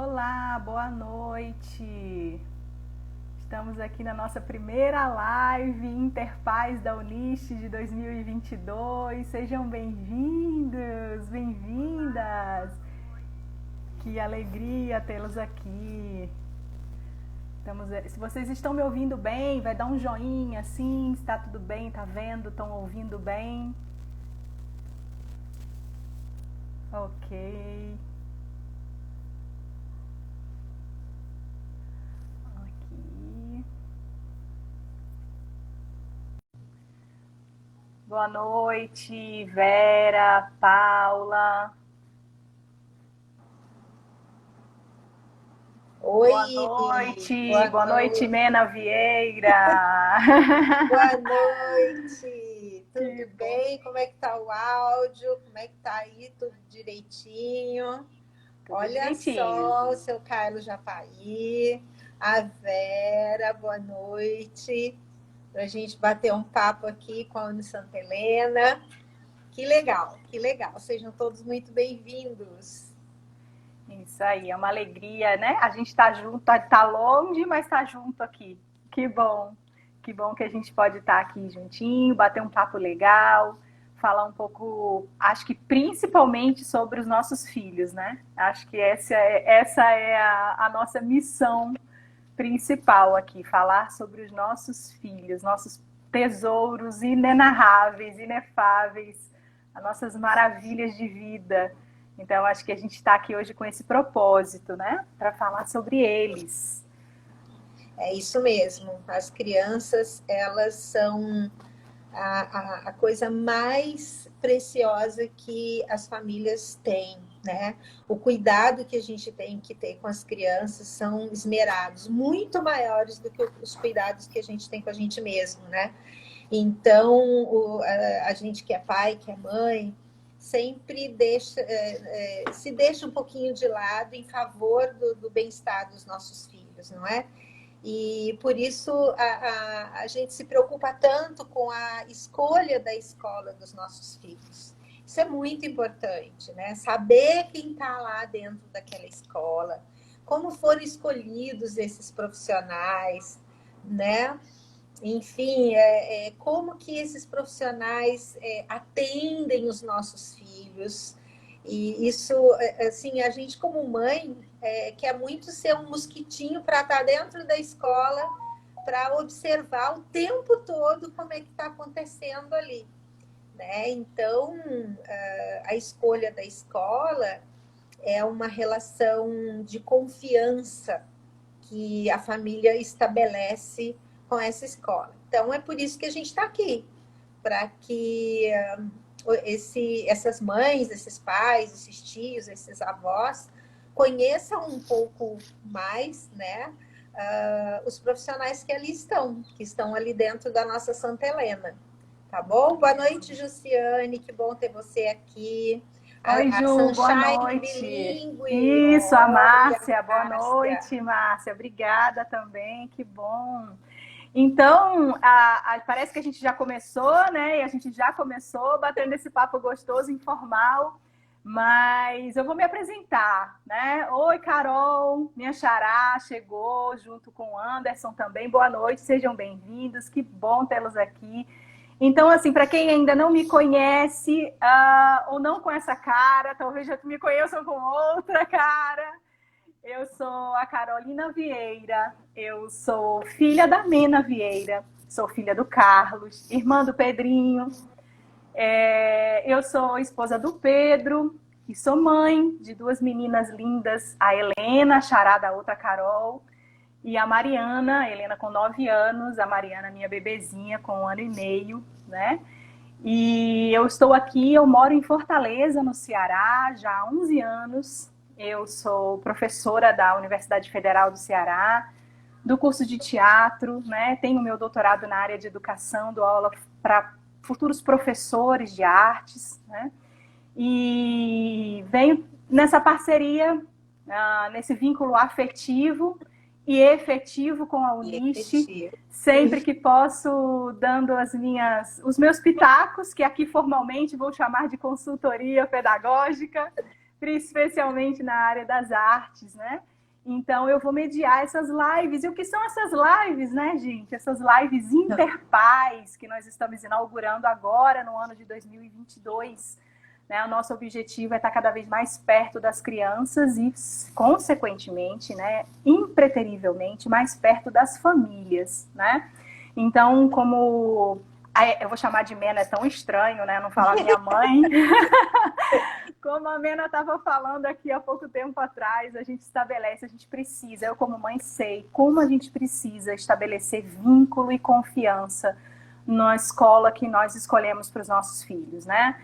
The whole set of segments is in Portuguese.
Olá, boa noite. Estamos aqui na nossa primeira live Interpaz da Unisc de 2022. Sejam bem-vindos, bem-vindas. Que alegria tê-los aqui. Se vocês estão me ouvindo bem, vai dar um joinha assim, se está tudo bem, está vendo, estão ouvindo bem. Ok. Aqui. Boa noite, Vera, Paula. Oi, boa noite, Mena Vieira. Boa noite, tudo bem? Como é que tá o áudio? Como é que tá aí? Tudo direitinho? Olha direitinho. Só, o seu Carlos já tá aí, a Vera, boa noite, pra gente bater um papo aqui com a Uni Santa Helena. Que legal, sejam todos muito bem-vindos. Isso aí, é uma alegria, né? A gente tá junto, tá longe, mas tá junto aqui. Que bom que a gente pode estar aqui juntinho, bater um papo legal, falar um pouco, acho que principalmente sobre os nossos filhos, né? Acho que essa é a nossa missão principal aqui, falar sobre os nossos filhos, nossos tesouros inenarráveis, inefáveis, as nossas maravilhas de vida. Então, acho que a gente está aqui hoje com esse propósito, né? Para falar sobre eles. É isso mesmo. As crianças, elas são a coisa mais preciosa que as famílias têm, né? O cuidado que a gente tem que ter com as crianças são esmerados, muito maiores do que os cuidados que a gente tem com a gente mesmo, né? Então, a gente que é pai, que é mãe, sempre se deixa um pouquinho de lado em favor do bem-estar dos nossos filhos, não é? E por isso a gente se preocupa tanto com a escolha da escola dos nossos filhos. Isso é muito importante, né? Saber quem está lá dentro daquela escola, como foram escolhidos esses profissionais, né? Enfim, como que esses profissionais atendem os nossos filhos. E isso, assim, a gente como mãe quer muito ser um mosquitinho para estar dentro da escola, para observar o tempo todo como é que está acontecendo ali, né? Então, a escolha da escola é uma relação de confiança que a família estabelece com essa escola. Então, é por isso que a gente está aqui, para que essas mães, esses pais, esses tios, esses avós conheçam um pouco mais, né, os profissionais que ali estão, que estão ali dentro da nossa Santa Helena. Tá bom? Boa noite, Jussiane, que bom ter você aqui. Oi, Ju, boa noite. Isso, a Márcia, boa noite, Márcia. Obrigada também, que bom. Então, parece que a gente já começou, né? E a gente já começou batendo esse papo gostoso, informal, mas eu vou me apresentar, né? Oi, Carol, minha xará chegou junto com o Anderson também. Boa noite, sejam bem-vindos, que bom tê-los aqui. Então, assim, para quem ainda não me conhece ou não com essa cara, talvez já me conheçam com outra cara, eu sou a Carolina Vieira, eu sou filha da Mena Vieira, sou filha do Carlos, irmã do Pedrinho, eu sou esposa do Pedro e sou mãe de duas meninas lindas, a Helena, a xará da outra Carol, e a Mariana, a Helena com 9 anos, a Mariana minha bebezinha com 1 ano e meio, né? E eu estou aqui, eu moro em Fortaleza, no Ceará, já há 11 anos. Eu sou professora da Universidade Federal do Ceará, do curso de teatro, né? Tenho meu doutorado na área de educação, dou aula para futuros professores de artes, né? E venho nessa parceria, nesse vínculo afetivo e efetivo com a Unisc, sempre que posso, dando os meus pitacos, que aqui formalmente vou chamar de consultoria pedagógica, especialmente na área das artes, né? Então, eu vou mediar essas lives. E o que são essas lives, né, gente? Essas lives interpais que nós estamos inaugurando agora, no ano de 2022. Né? O nosso objetivo é estar cada vez mais perto das crianças e, consequentemente, né, impreterivelmente, mais perto das famílias, né? Então, como... eu vou chamar de Mena, é tão estranho, né? Não falar minha mãe. Como a Mena estava falando aqui há pouco tempo atrás, a gente estabelece, a gente precisa, eu como mãe sei como a gente precisa estabelecer vínculo e confiança na escola que nós escolhemos para os nossos filhos, né?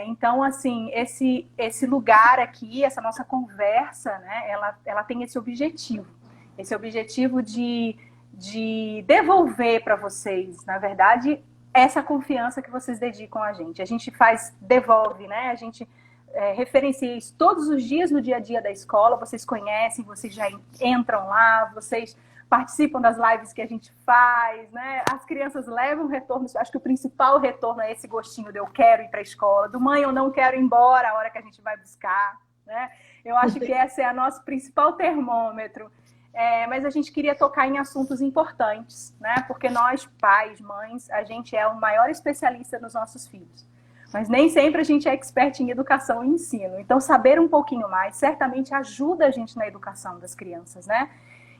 Então, assim, esse lugar aqui, essa nossa conversa, né? Ela tem esse objetivo de devolver para vocês, na verdade, essa confiança que vocês dedicam a gente. A gente devolve, né? A gente referencia isso todos os dias no dia a dia da escola. Vocês conhecem, vocês já entram lá, vocês participam das lives que a gente faz, né? As crianças levam retorno. Acho que o principal retorno é esse gostinho de eu quero ir para a escola, do mãe eu não quero ir embora a hora que a gente vai buscar, né? Eu acho que esse é o nosso principal termômetro. Mas a gente queria tocar em assuntos importantes, né? Porque nós, pais, mães, a gente é o maior especialista nos nossos filhos. Mas nem sempre a gente é expert em educação e ensino. Então, saber um pouquinho mais certamente ajuda a gente na educação das crianças, né?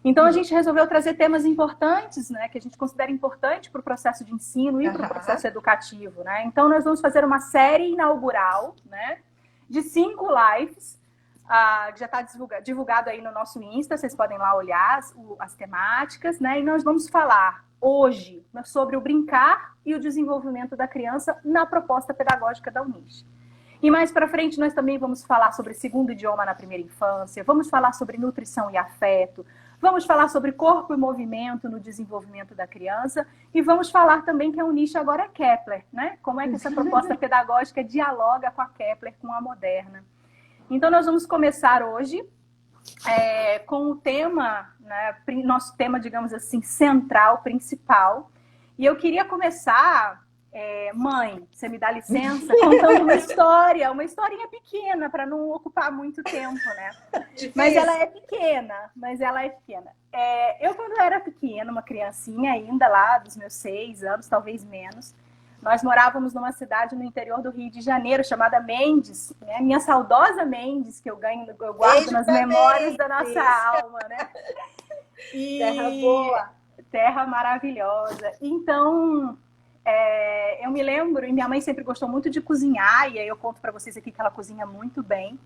Então, a gente resolveu trazer temas importantes, né? Que a gente considera importante para o processo de ensino e para o processo educativo, né? Então, nós vamos fazer uma série inaugural, né? De 5 lives, que já está divulgado aí no nosso Insta, vocês podem lá olhar as temáticas, né? E nós vamos falar hoje sobre o brincar e o desenvolvimento da criança na proposta pedagógica da Uniche. E mais para frente nós também vamos falar sobre segundo idioma na primeira infância, vamos falar sobre nutrição e afeto, vamos falar sobre corpo e movimento no desenvolvimento da criança e vamos falar também que a Uniche agora é Kepler, né? Como é que essa proposta pedagógica dialoga com a Kepler, com a moderna. Então, nós vamos começar hoje com o tema, né, nosso tema, digamos assim, central, principal. E eu queria começar, mãe, você me dá licença, contando uma historinha pequena, para não ocupar muito tempo, né? Mas ela é pequena, eu, quando era pequena, uma criancinha ainda lá, dos meus 6 anos, talvez menos, nós morávamos numa cidade no interior do Rio de Janeiro, chamada Mendes, né? Minha saudosa Mendes, que eu guardo nas memórias da nossa alma, né? Terra boa. Terra maravilhosa. Então, eu me lembro, e minha mãe sempre gostou muito de cozinhar, e aí eu conto para vocês aqui que ela cozinha muito bem.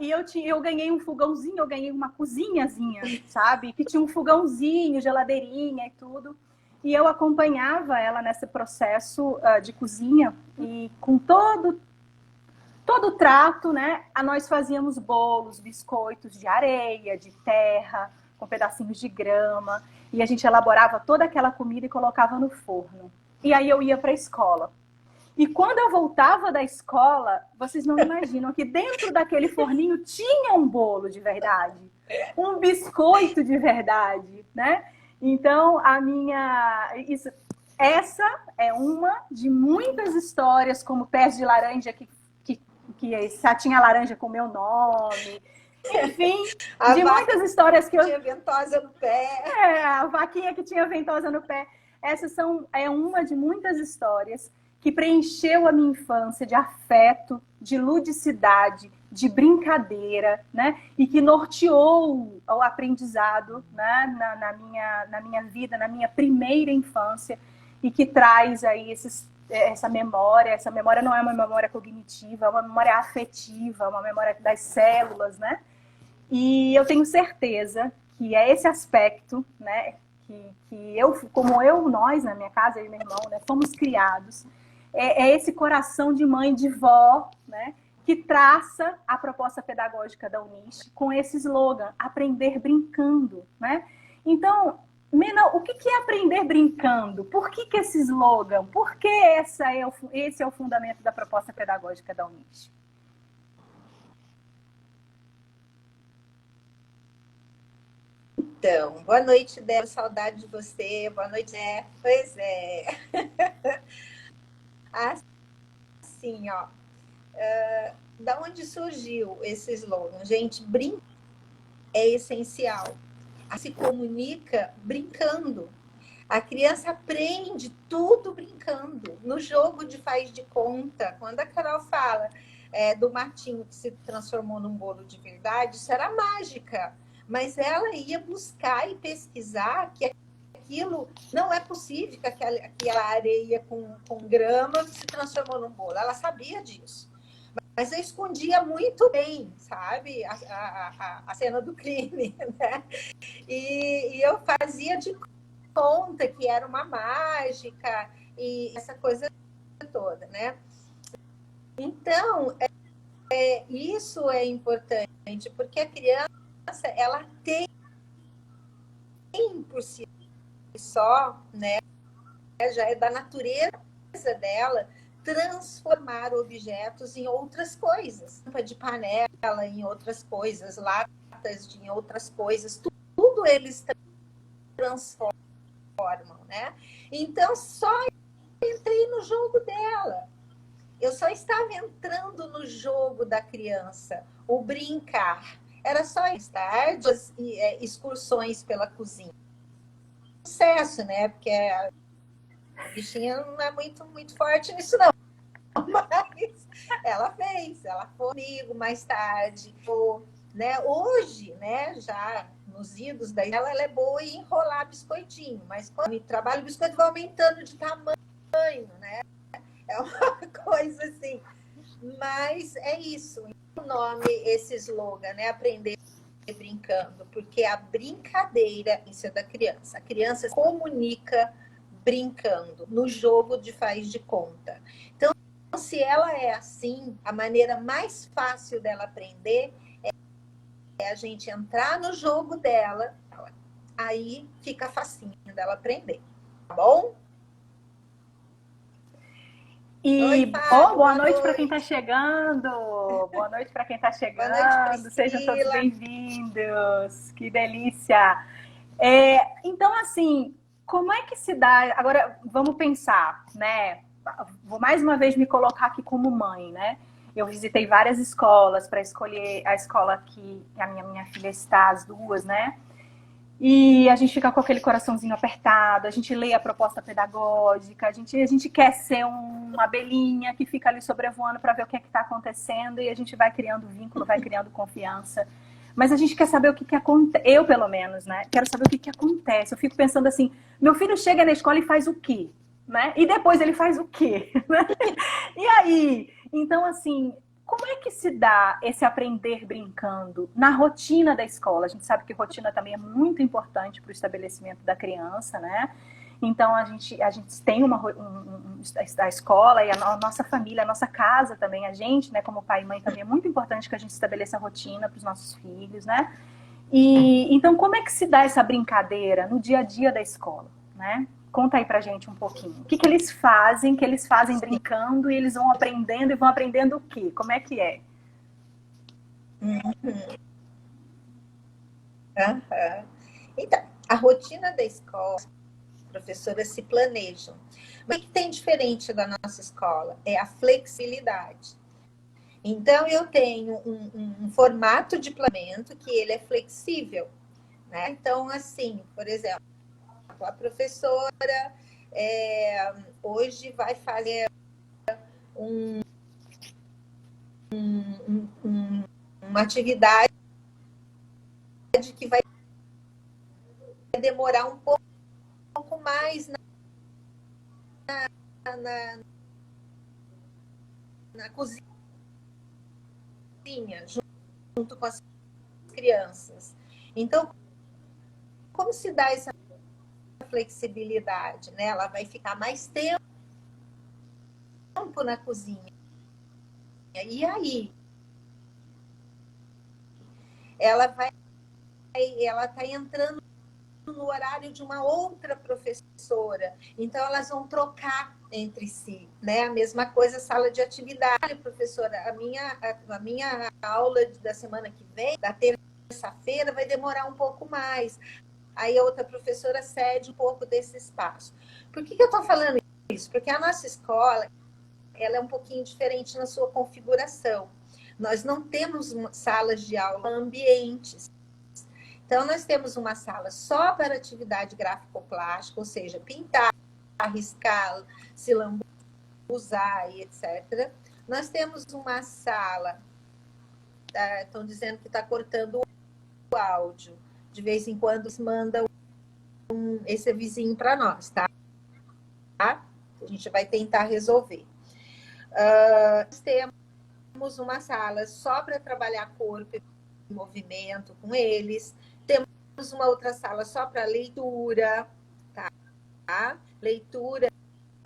E eu ganhei um fogãozinho, eu ganhei uma cozinhazinha, sabe? Que tinha um fogãozinho, geladeirinha e tudo. E eu acompanhava ela nesse processo de cozinha e com todo o trato, né? Nós fazíamos bolos, biscoitos de areia, de terra, com pedacinhos de grama. E a gente elaborava toda aquela comida e colocava no forno. E aí eu ia para a escola. E quando eu voltava da escola, vocês não imaginam que dentro daquele forninho tinha um bolo de verdade. Um biscoito de verdade, né? Então, essa é uma de muitas histórias, como pés de laranja, que só tinha laranja com o meu nome. Enfim, de muitas histórias que eu... tinha ventosa no pé. A vaquinha que tinha ventosa no pé. É uma de muitas histórias que preencheu a minha infância de afeto, de ludicidade, de brincadeira, né? E que norteou o aprendizado, né? na minha vida, na minha primeira infância, e que traz aí essa memória. Essa memória não é uma memória cognitiva, é uma memória afetiva, uma memória das células, né? E eu tenho certeza que é esse aspecto, né? Que nós, na minha casa, eu e meu irmão, né, fomos criados. É esse coração de mãe, de vó, né? Que traça a proposta pedagógica da Uniche com esse slogan, aprender brincando, né? Então, Mena, o que é aprender brincando? Por que esse slogan? Por que esse é o fundamento da proposta pedagógica da Uniche? Então, boa noite, Débora, saudade de você. Boa noite, né? Pois é. Assim, ó. Da onde surgiu esse slogan? Gente, brincar é essencial. Se comunica brincando. A criança aprende tudo brincando. No jogo de faz de conta, quando a Carol fala do matinho que se transformou num bolo de verdade, isso era mágica. Mas ela ia buscar e pesquisar que aquilo não é possível, que aquela areia com grama se transformou num bolo. Ela sabia disso. Mas eu escondia muito bem, sabe? A cena do crime, né? E eu fazia de conta que era uma mágica e essa coisa toda, né? Então, isso é importante, porque a criança, ela tem por si só, né? Já é da natureza dela transformar objetos em outras coisas. Tampa de panela em outras coisas, latas em outras coisas, tudo eles transformam, né? Então, só entrei no jogo dela. Eu só estava entrando no jogo da criança, o brincar. Era só estar excursões pela cozinha. Sucesso, né? Porque a bichinha não é muito forte nisso, não. Mas ela fez, ela foi comigo mais tarde. Né? Hoje, né, já nos idos dela, ela é boa em enrolar biscoitinho, mas quando eu trabalho, o biscoito vai aumentando de tamanho, né? É uma coisa assim. Mas é isso. O nome, esse slogan, né? Aprender brincando, porque a brincadeira, isso é da criança. A criança se comunica brincando, no jogo de faz de conta. Então, se ela é assim, a maneira mais fácil dela aprender é a gente entrar no jogo dela, aí fica facinho dela aprender, tá bom? E Fábio, boa noite para quem está chegando. Boa noite para quem está chegando. Boa noite, chegando. Sejam todos bem-vindos. Que delícia. Então, assim, como é que se dá? Agora, vamos pensar, né? Vou mais uma vez me colocar aqui como mãe, né? Eu visitei várias escolas para escolher a escola que a minha filha está, as duas, né? E a gente fica com aquele coraçãozinho apertado, a gente lê a proposta pedagógica, a gente quer ser uma abelhinha que fica ali sobrevoando para ver o que é que está acontecendo e a gente vai criando vínculo, vai criando confiança. Mas a gente quer saber o que acontece, eu pelo menos, né? Quero saber o que acontece. Eu fico pensando assim, meu filho chega na escola e faz o quê? Né? E depois ele faz o quê? E aí? Então, assim, como é que se dá esse aprender brincando na rotina da escola? A gente sabe que rotina também é muito importante para o estabelecimento da criança, né? Então, a gente tem a escola e a nossa família, a nossa casa também, a gente, né, como pai e mãe, também é muito importante que a gente estabeleça a rotina para os nossos filhos, né? E então, como é que se dá essa brincadeira no dia a dia da escola, né? Conta aí pra gente um pouquinho. O que eles fazem, brincando e eles vão aprendendo o quê? Como é que é? Então, a rotina da escola, as professoras se planejam. Mas o que tem diferente da nossa escola? É a flexibilidade. Então, eu tenho um formato de planejamento que ele é flexível, né? Então, assim, por exemplo, a professora hoje vai fazer uma atividade que vai demorar um pouco mais na cozinha, junto com as crianças. Então, como se dá essa flexibilidade, né? Ela vai ficar mais tempo na cozinha. E aí? Ela está entrando no horário de uma outra professora. Então, elas vão trocar entre si, né? A mesma coisa, sala de atividade, professora. A minha aula da semana que vem, da terça-feira, vai demorar um pouco mais. Aí a outra professora cede um pouco desse espaço. Por que eu estou falando isso? Porque a nossa escola ela é um pouquinho diferente na sua configuração. Nós não temos salas de aula ambientes. Então, nós temos uma sala só para atividade gráfico-plástica, ou seja, pintar, riscar, se lambuzar e etc. Nós temos uma sala, estão dizendo que está cortando o áudio. De vez em quando manda esse vizinho para nós, tá? A gente vai tentar resolver. Nós temos uma sala só para trabalhar corpo e movimento com eles. Temos uma outra sala só para leitura, tá? Leitura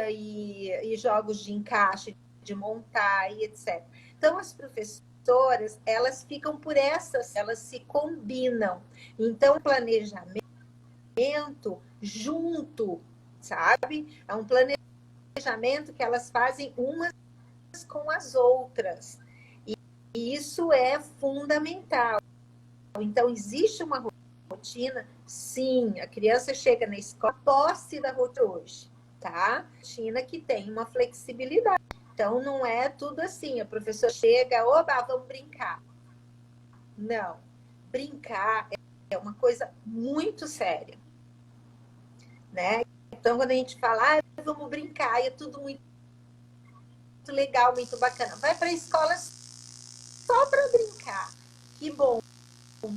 e jogos de encaixe, de montar e etc. Então, as professoras, elas ficam por essas, elas se combinam. Então, planejamento junto, sabe? É um planejamento que elas fazem umas com as outras. E isso é fundamental. Então, existe uma rotina? Sim, a criança chega na escola, posse da rotina hoje, tá? Rotina que tem uma flexibilidade. Então, não é tudo assim, a professora chega, oba, vamos brincar. Não, brincar é uma coisa muito séria, né? Então, quando a gente fala, vamos brincar, é tudo muito legal, muito bacana. Vai para a escola só para brincar. Que bom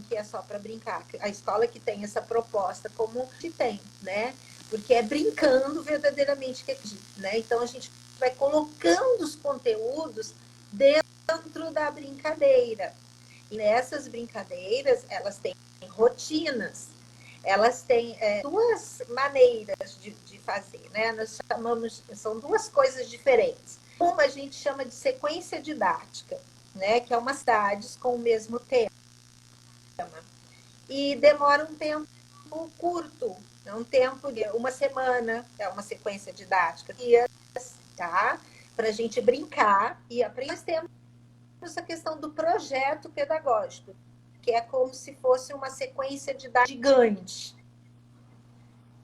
que é só para brincar. A escola que tem essa proposta, como que tem, né? Porque é brincando verdadeiramente que acredita, né? Então, a gente vai colocando os conteúdos dentro da brincadeira. E nessas brincadeiras, elas têm rotinas. Elas têm duas maneiras de fazer, né? Nós chamamos, são duas coisas diferentes. Uma a gente chama de sequência didática, né? Que é uma cidade com o mesmo tema. E demora um tempo curto, é um tempo de uma semana, é uma sequência didática, tá? Para a gente brincar e aprender. Nós temos essa questão do projeto pedagógico, que é como se fosse uma sequência didática gigante,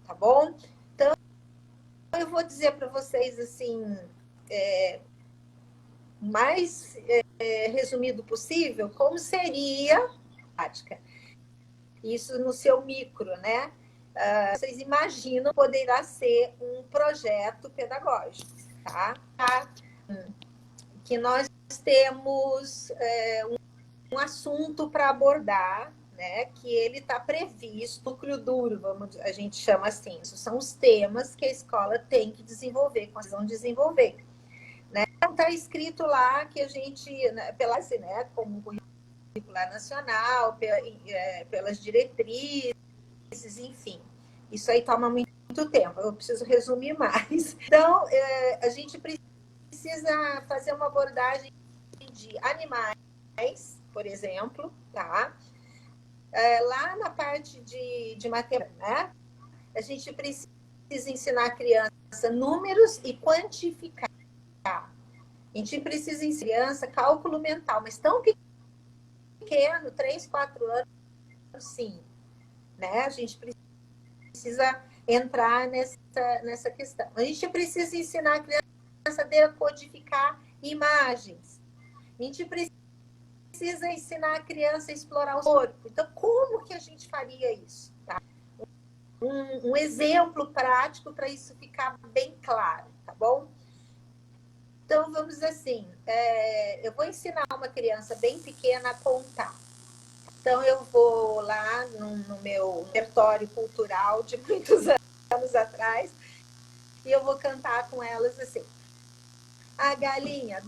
tá bom? Então, eu vou dizer para vocês assim, mais resumido possível, como seria a prática. Isso no seu micro, né? Vocês imaginam poderá ser um projeto pedagógico, tá? Que nós temos um assunto para abordar, né? Que ele está previsto, núcleo duro, a gente chama assim. Isso são os temas que a escola tem que desenvolver, que eles vão desenvolver. Né? Então, está escrito lá que a gente, né, como curricular nacional, pelas diretrizes, enfim. Isso aí toma muito tempo, eu preciso resumir mais. Então, a gente precisa fazer uma abordagem de animais, por exemplo, tá? Lá na parte de matemática, né? A gente precisa ensinar a criança números e quantificar. A gente precisa ensinar a criança cálculo mental, mas tão pequeno, 3, 4 anos, sim. Né? A gente precisa entrar nessa questão. A gente precisa ensinar a criança a decodificar imagens. A gente precisa ensinar a criança a explorar o corpo. Então, como que a gente faria isso? Tá? Um exemplo prático para isso ficar bem claro, tá bom? Então, vamos assim, eu vou ensinar uma criança bem pequena a contar. Então, eu vou lá no meu repertório cultural de muitos anos atrás e eu vou cantar com elas assim. A galinha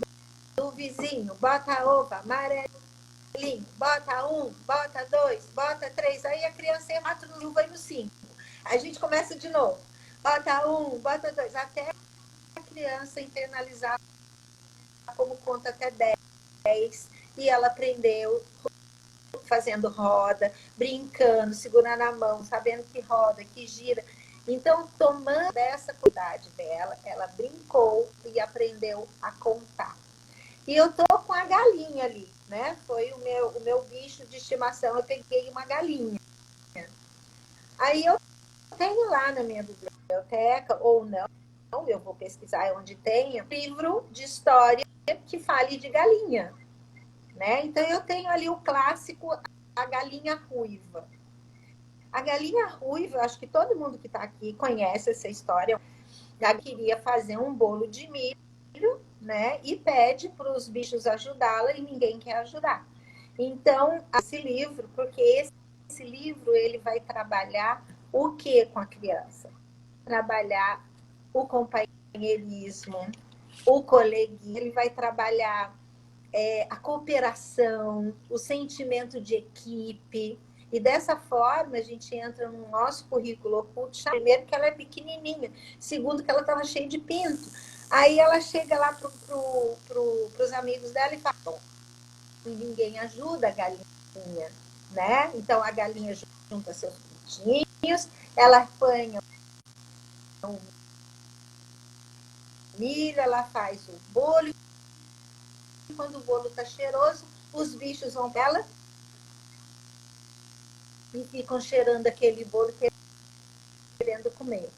do vizinho bota ovo amarelinho, bota 1, bota 2, bota 3. Aí a criança é 4 no vai no 5. A gente começa de novo. Bota 1, bota 2, até a criança internalizar como conta até 10. E ela aprendeu fazendo roda, brincando, segurando a mão, sabendo que roda, que gira. Então, tomando essa cuidade dela, ela brincou e aprendeu a contar. E eu tô com a galinha ali, né? Foi o meu bicho de estimação, eu peguei uma galinha. Aí eu tenho lá na minha biblioteca, ou não, eu vou pesquisar onde tem, livro de história que fale de galinha, né? Então, eu tenho ali o clássico, a galinha ruiva. A galinha ruiva, acho que todo mundo que está aqui conhece essa história. Ela queria fazer um bolo de milho, né? E pede para os bichos ajudá-la e ninguém quer ajudar. Então, esse livro, porque esse livro ele vai trabalhar o que com a criança? Trabalhar o companheirismo, o coleguismo, ele vai trabalhar a cooperação, o sentimento de equipe. E dessa forma a gente entra no nosso currículo oculto. Primeiro que ela é pequenininha, segundo que ela estava cheia de pinto. Aí ela chega lá para os amigos dela e fala: e ninguém ajuda a galinha, né? Então a galinha junta seus pintinhos, ela apanha o milho, ela faz o bolo, e quando o bolo está cheiroso, os bichos vão para ela e ficam cheirando aquele bolo, querendo comer.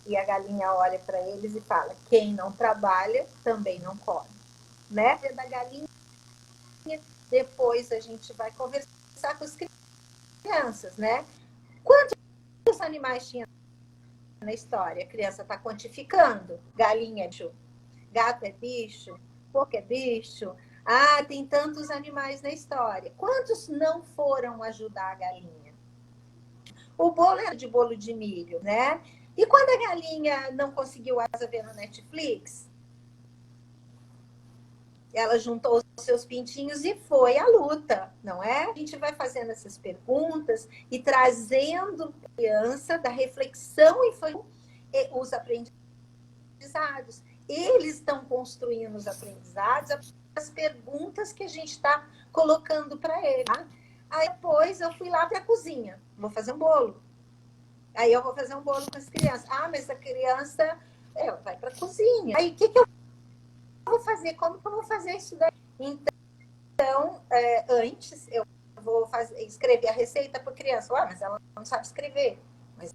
E a galinha olha para eles e fala: quem não trabalha também não come, né? Da galinha, depois a gente vai conversar com as crianças, né? Quantos animais tinha na história? A criança está quantificando. Galinha é bicho, gato é bicho, porco é bicho. Ah, tem tantos animais na história. Quantos não foram ajudar a galinha? O bolo era de bolo de milho, né? E quando a galinha não conseguiu asa ver no Netflix, ela juntou os seus pintinhos e foi à luta, não é? A gente vai fazendo essas perguntas e trazendo a criança da reflexão infantil os aprendizados. Eles estão construindo os aprendizados, as perguntas que a gente está colocando para eles. Tá? Aí depois eu fui lá para a cozinha, vou fazer um bolo. Aí eu vou fazer um bolo com as crianças. Ah, mas a criança vai para a cozinha. Aí o que eu vou fazer? Como que eu vou fazer isso daí? Então, antes eu vou escrever a receita para a criança. Mas ela não sabe escrever. Mas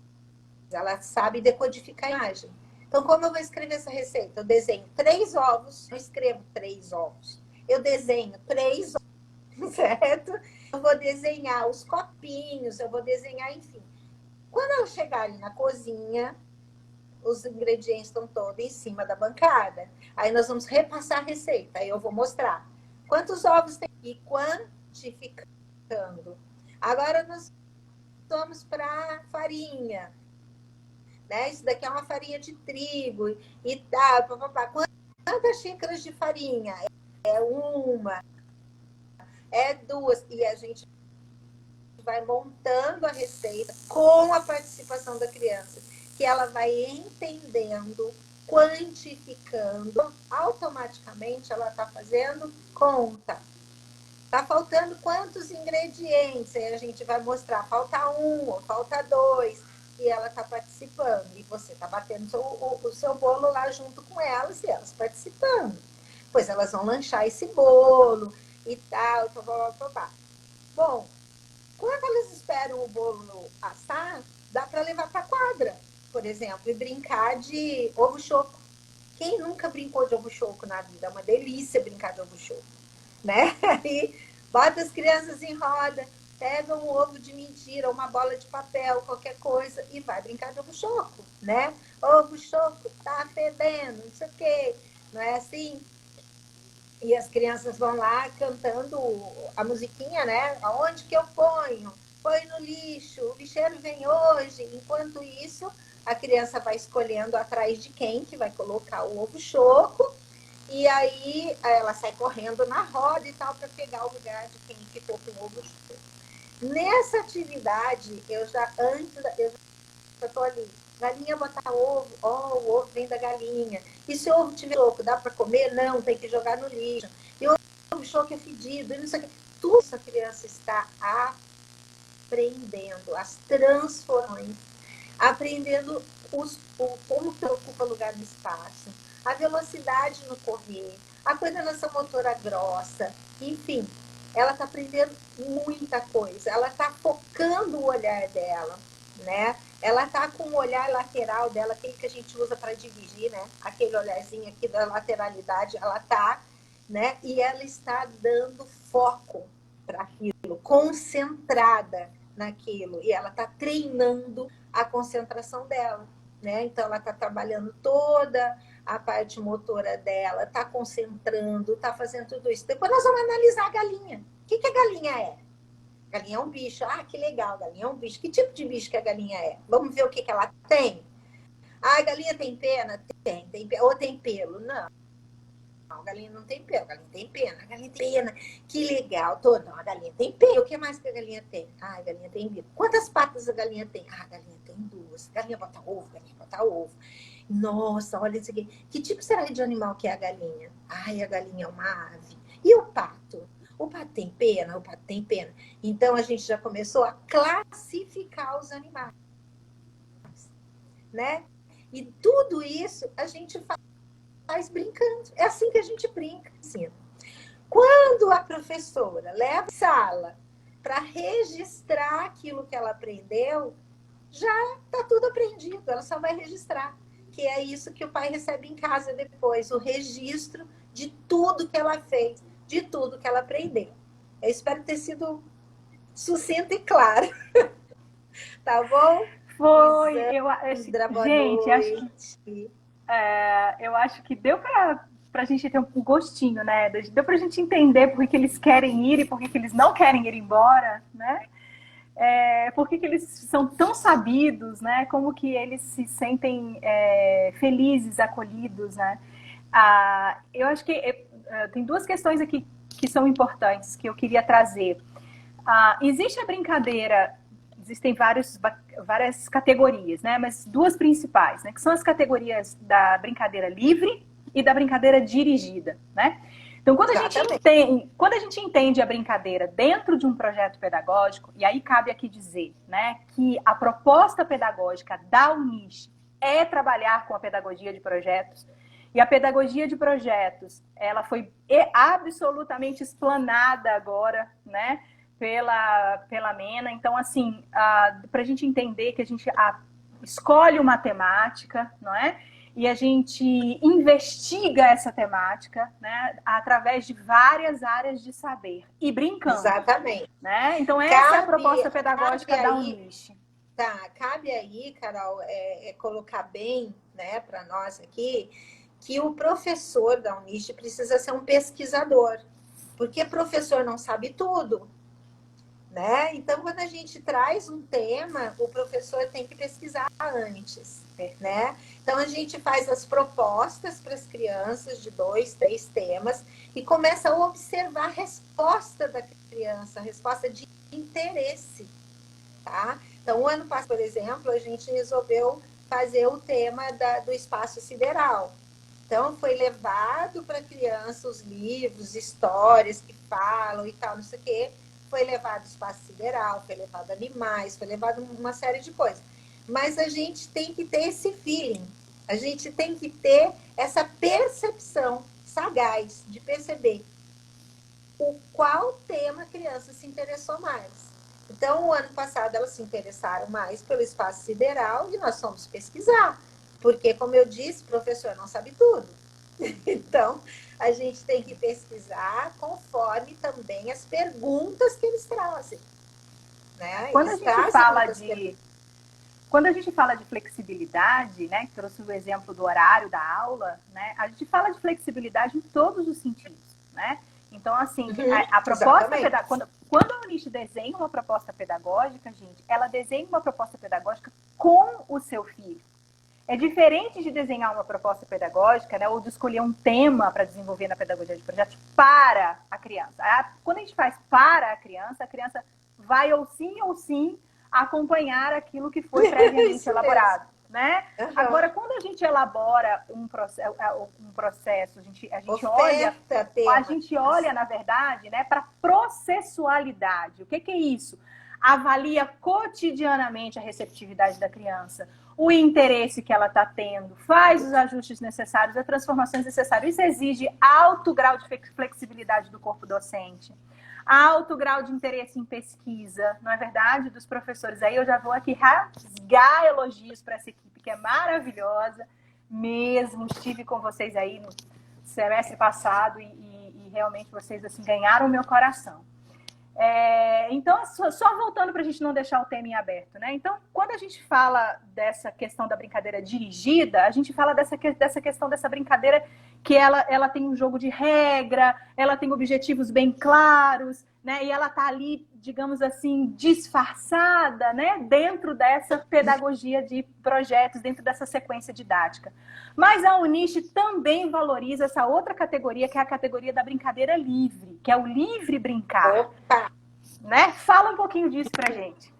ela sabe decodificar a imagem. Então, como eu vou escrever essa receita? Eu desenho 3 ovos. Eu escrevo 3 ovos. Eu desenho 3 ovos, certo? Eu vou desenhar os copinhos. Eu vou desenhar, enfim. Quando ela chegar ali na cozinha, os ingredientes estão todos em cima da bancada. Aí nós vamos repassar a receita. Aí eu vou mostrar quantos ovos tem e quantificando. Agora nós vamos para farinha. Né? Isso daqui é uma farinha de trigo e tal. Quantas xícaras de farinha? É uma, é 2. E a gente vai montando a receita com a participação da criança, que ela vai entendendo, quantificando, automaticamente ela está fazendo conta. Está faltando quantos ingredientes? Aí a gente vai mostrar, falta 1, ou falta 2, e ela está participando. E você está batendo o seu bolo lá junto com elas, e elas participando. Pois elas vão lanchar esse bolo e tal, Bom, quando elas esperam o bolo assar, dá para levar para a quadra, por exemplo, e brincar de ovo choco. Quem nunca brincou de ovo choco na vida? É uma delícia brincar de ovo choco, né? Aí bota as crianças em roda, pega um ovo de mentira, uma bola de papel, qualquer coisa, e vai brincar de ovo choco, né? Ovo choco, tá fedendo, não sei o quê. Não é assim? E as crianças vão lá cantando a musiquinha, né? Aonde que eu ponho? Põe no lixo, o lixeiro vem hoje. Enquanto isso, a criança vai escolhendo atrás de quem que vai colocar o ovo choco. E aí ela sai correndo na roda e tal para pegar o lugar de quem ficou com o ovo choco. Nessa atividade, eu já estou ali. Galinha botar ovo, o ovo vem da galinha. E se o ovo tiver choco, dá para comer? Não, tem que jogar no lixo. E o ovo choco é fedido, e não sei o que. Tudo essa criança está aprendendo as transformações, aprendendo como que ocupa lugar no espaço, a velocidade no correr, a coordenação motora grossa, enfim. Ela está aprendendo muita coisa, ela está focando o olhar dela, né? ela está com o olhar lateral dela, aquele que a gente usa para dirigir, né? Aquele olharzinho aqui da lateralidade, ela está, né? E ela está dando foco para aquilo, concentrada naquilo. E ela está treinando a concentração dela, né? Então, ela está trabalhando toda a parte motora dela, está concentrando, está fazendo tudo isso. Depois nós vamos analisar a galinha. O que a galinha é? Galinha é um bicho. Ah, que legal, galinha é um bicho. Que tipo de bicho que a galinha é? Vamos ver o que ela tem? Ah, a galinha tem pena? Tem. Ou tem pelo? Não. A galinha não tem pelo, a galinha tem pena. A galinha tem pena. Que legal. Não, a galinha tem pelo. O que mais que a galinha tem? Ah, a galinha tem bico. Quantas patas a galinha tem? Ah, a galinha tem 2. A galinha bota ovo, a galinha bota ovo. Nossa, olha isso aqui. Que tipo será de animal que é a galinha? Ai, a galinha é uma ave. E o pato? O pato tem pena? O pato tem pena. Então, a gente já começou a classificar os animais, né? E tudo isso a gente faz brincando. É assim que a gente brinca, ensina. Quando a professora leva a sala para registrar aquilo que ela aprendeu, já está tudo aprendido, ela só vai registrar. Que é isso que o pai recebe em casa depois, o registro de tudo que ela fez, de tudo que ela aprendeu. Eu espero ter sido sucinta e clara. Tá bom? Foi. Isandra, boa Gente, noite. Eu acho que deu para a gente ter um gostinho, né? Deu para a gente entender por que eles querem ir e por que eles não querem ir embora, né? Por que eles são tão sabidos, né? Como que eles se sentem felizes, acolhidos, né? Eu acho que tem duas questões aqui que são importantes, que eu queria trazer. Existe a brincadeira, existem várias categorias, né? Mas duas principais, né? Que são as categorias da brincadeira livre e da brincadeira dirigida, né? Então, quando a gente entende a brincadeira dentro de um projeto pedagógico, e aí cabe aqui dizer, né, que a proposta pedagógica da Uniche é trabalhar com a pedagogia de projetos, e a pedagogia de projetos, ela foi absolutamente explanada agora, né, pela MENA. Então, assim, para a gente entender que a gente escolhe uma temática, não é? E a gente investiga essa temática, né, através de várias áreas de saber e brincando. Exatamente. Né? Então, essa é a proposta pedagógica da Uniche. Tá, cabe aí, Carol, colocar bem, né, para nós aqui, que o professor da Uniche precisa ser um pesquisador, porque professor não sabe tudo. Né? Então, quando a gente traz um tema, o professor tem que pesquisar antes, né? Então, a gente faz as propostas para as crianças de 2, 3 temas e começa a observar a resposta da criança, a resposta de interesse, tá? Então, o ano passado, por exemplo, a gente resolveu fazer o tema do espaço sideral. Então, foi levado para a criança os livros, histórias que falam e tal, não sei o quê. Foi levado espaço sideral, foi levado animais, foi levado uma série de coisas. Mas a gente tem que ter esse feeling, a gente tem que ter essa percepção sagaz de perceber qual tema a criança se interessou mais. Então, o ano passado, elas se interessaram mais pelo espaço sideral e nós fomos pesquisar. Porque, como eu disse, o professor não sabe tudo. Então, a gente tem que pesquisar conforme também as perguntas que eles trazem. Né? Quando a gente fala de flexibilidade, né, que trouxe o exemplo do horário da aula, né, a gente fala de flexibilidade em todos os sentidos, né? Então, assim, a proposta pedagógica, quando a Uniche desenha uma proposta pedagógica, gente, ela desenha uma proposta pedagógica com o seu filho. É diferente de desenhar uma proposta pedagógica, né, ou de escolher um tema para desenvolver na pedagogia de projetos para a criança. Quando a gente faz para a criança vai ou sim acompanhar aquilo que foi previamente elaborado. Né? Uhum. Agora, quando a gente elabora um processo, a gente olha, na verdade, né, para processualidade. O que é isso? Avalia cotidianamente a receptividade da criança. o interesse que ela está tendo, faz os ajustes necessários, as transformações necessárias. Isso exige alto grau de flexibilidade do corpo docente, alto grau de interesse em pesquisa, não é verdade? Dos professores. Aí eu já vou aqui rasgar elogios para essa equipe, que é maravilhosa mesmo. Estive com vocês aí no semestre passado e realmente vocês assim, ganharam o meu coração. Então, só voltando para a gente não deixar o tema em aberto, né? Então, quando a gente fala dessa questão da brincadeira dirigida, a gente fala dessa questão dessa brincadeira que ela tem um jogo de regra, ela tem objetivos bem claros, né? E ela tá ali, digamos assim, disfarçada, né? Dentro dessa pedagogia de projetos, dentro dessa sequência didática. Mas a Uniche também valoriza essa outra categoria, que é a categoria da brincadeira livre, que é o livre brincar. Opa! Né? Fala um pouquinho disso pra gente.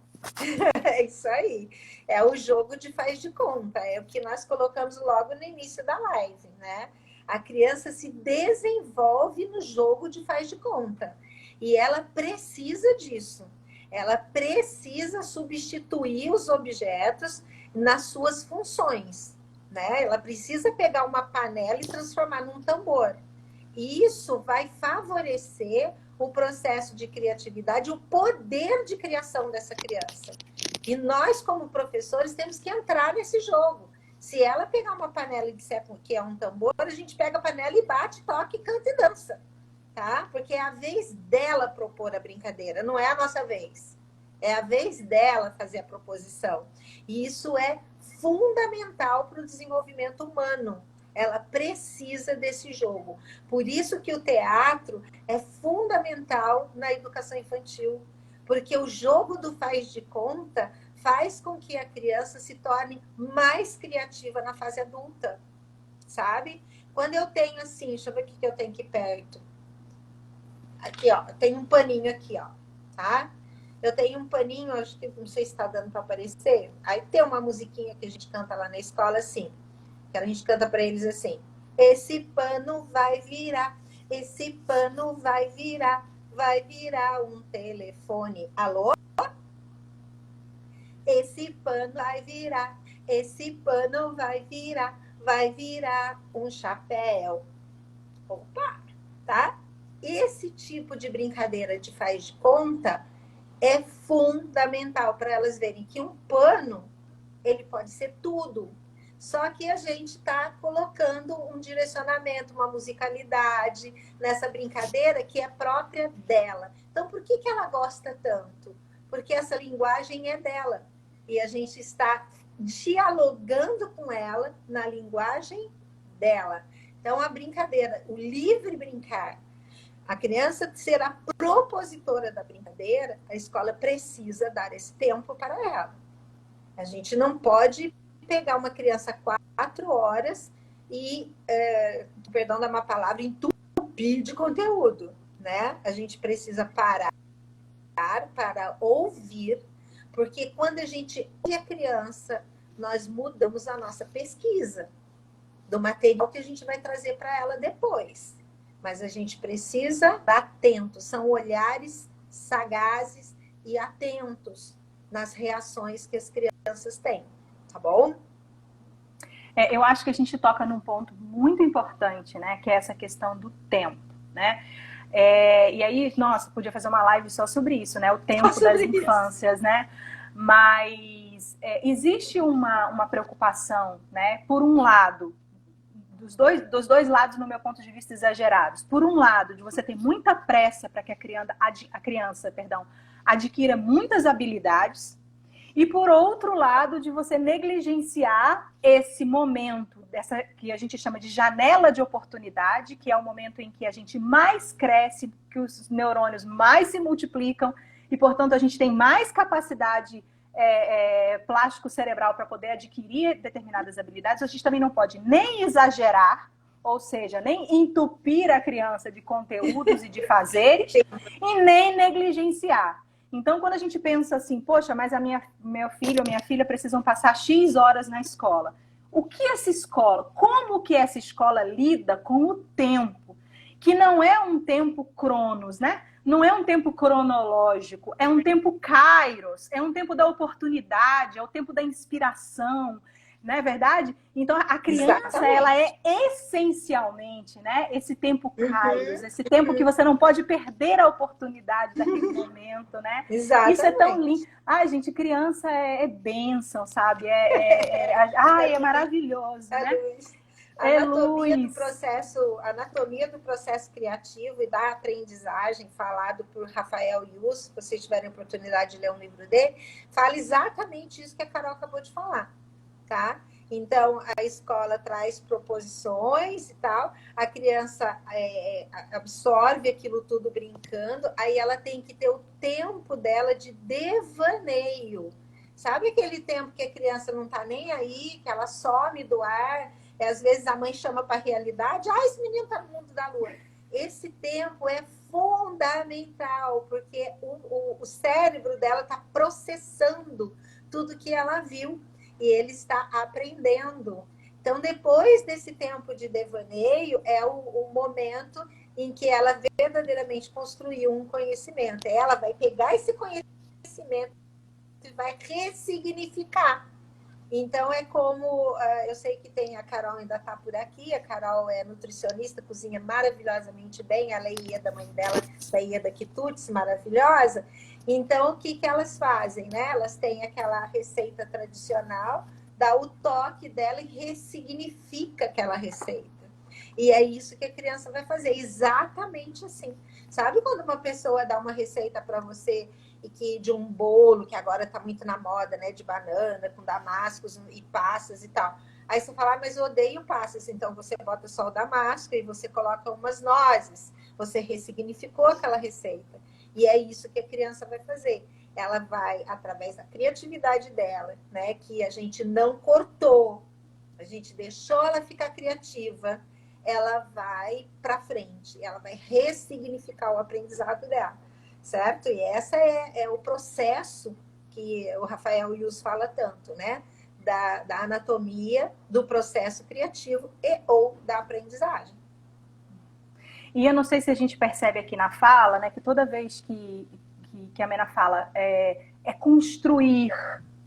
É isso aí. É o jogo de faz de conta. É o que nós colocamos logo no início da live, né? A criança se desenvolve no jogo de faz de conta. E ela precisa disso. Ela precisa substituir os objetos nas suas funções, né? Ela precisa pegar uma panela e transformar num tambor. E isso vai favorecer o processo de criatividade, o poder de criação dessa criança. E nós, como professores, temos que entrar nesse jogo. Se ela pegar uma panela e disser que é um tambor, a gente pega a panela e bate, toca, canta e dança. Tá? Porque é a vez dela propor a brincadeira, não é a nossa vez. É a vez dela fazer a proposição. E isso é fundamental para o desenvolvimento humano. Ela precisa desse jogo. Por isso que o teatro é fundamental na educação infantil. Porque o jogo do faz de conta faz com que a criança se torne mais criativa na fase adulta. Sabe? Quando eu tenho assim, deixa eu ver o que eu tenho aqui perto. Aqui, ó, tem um paninho aqui, ó, tá? Eu tenho um paninho, acho que não sei se está dando para aparecer. Aí tem uma musiquinha que a gente canta lá na escola assim, que a gente canta para eles assim: esse pano vai virar, esse pano vai virar um telefone. Alô? Esse pano vai virar, esse pano vai virar um chapéu. Opa, tá? Esse tipo de brincadeira de faz de conta é fundamental para elas verem que um pano, ele pode ser tudo. Só que a gente está colocando um direcionamento, uma musicalidade nessa brincadeira que é própria dela. Então, por que ela gosta tanto? Porque essa linguagem é dela. E a gente está dialogando com ela na linguagem dela. Então, a brincadeira, o livre brincar, a criança ser a propositora da brincadeira, a escola precisa dar esse tempo para ela. A gente não pode pegar uma criança 4 horas e, perdão da má palavra, entupir de conteúdo, né? A gente precisa parar para ouvir, porque quando a gente ouve a criança, nós mudamos a nossa pesquisa do material que a gente vai trazer para ela depois. Mas a gente precisa estar atento, são olhares sagazes e atentos nas reações que as crianças têm, tá bom? Eu acho que a gente toca num ponto muito importante, né? Que é essa questão do tempo, né? E aí, nossa, podia fazer uma live só sobre isso, né? O tempo das infâncias, né? Mas existe uma preocupação, né? Por um lado, dos dois lados, no meu ponto de vista, exagerados. Por um lado, de você ter muita pressa para que a criança adquira muitas habilidades, e por outro lado, de você negligenciar esse momento, dessa que a gente chama de janela de oportunidade, que é o momento em que a gente mais cresce, que os neurônios mais se multiplicam, e, portanto, a gente tem mais capacidade plástico cerebral para poder adquirir determinadas habilidades. A gente também não pode nem exagerar, ou seja, nem entupir a criança de conteúdos e de fazeres, e nem negligenciar. Então, quando a gente pensa assim, poxa, mas meu filho ou minha filha precisam passar X horas na escola. O que essa escola, como que essa escola lida com o tempo? que não é um tempo cronos, né? Não é um tempo cronológico, é um tempo kairos, é um tempo da oportunidade, é o tempo da inspiração, não é verdade? Então, a criança, Exatamente. ela é essencialmente, né, esse tempo kairos, esse tempo que você não pode perder a oportunidade daquele momento, né? Exatamente. Isso é tão lindo. Ai, gente, criança é bênção, sabe? Ai, é maravilhoso, né? Anatomia do processo criativo e da aprendizagem, falado por Rafael Yuss, se vocês tiverem oportunidade de ler um livro dele, fala exatamente isso que a Carol acabou de falar, tá? Então, a escola traz proposições e tal, a criança absorve aquilo tudo brincando, aí ela tem que ter o tempo dela de devaneio. Sabe aquele tempo que a criança não tá nem aí, que ela some do ar, e às vezes a mãe chama para a realidade, esse menino tá no mundo da lua. Esse tempo é fundamental, porque o cérebro dela está processando tudo que ela viu e ele está aprendendo. Então, depois desse tempo de devaneio, é o momento em que ela verdadeiramente construiu um conhecimento. Ela vai pegar esse conhecimento e vai ressignificar. Então, é como, eu sei que tem a Carol ainda está por aqui, a Carol é nutricionista, cozinha maravilhosamente bem, ela é Ieda, mãe dela, da Ieda Quitutes, maravilhosa. Então, o que elas fazem, né? Elas têm aquela receita tradicional, dá o toque dela e ressignifica aquela receita. E é isso que a criança vai fazer, exatamente assim. Sabe quando uma pessoa dá uma receita para você e que de um bolo, que agora está muito na moda, né? De banana, com damascos e passas e tal. Aí você fala, mas eu odeio passas. Então você bota só o damasco e você coloca umas nozes. Você ressignificou aquela receita. E é isso que a criança vai fazer. Ela vai, através da criatividade dela, né? Que a gente não cortou, a gente deixou ela ficar criativa, ela vai para frente, ela vai ressignificar o aprendizado dela, certo? E esse é o processo que o Rafael Yuss fala tanto, né? Da anatomia, do processo criativo e ou da aprendizagem. E eu não sei se a gente percebe aqui na fala, né, que toda vez que a Mena fala é construir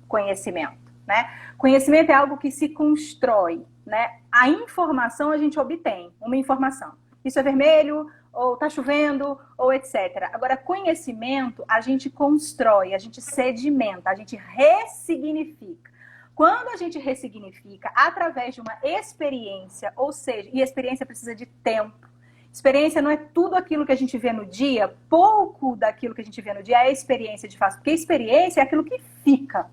conhecimento, né? Conhecimento é algo que se constrói, né? A informação a gente obtém, uma informação. Isso é vermelho, ou tá chovendo, ou etc. Agora, conhecimento a gente constrói, a gente sedimenta, a gente ressignifica. Quando a gente ressignifica através de uma experiência, ou seja, e experiência precisa de tempo. Experiência não é tudo aquilo que a gente vê no dia, pouco daquilo que a gente vê no dia é a experiência de fato, porque experiência é aquilo que fica,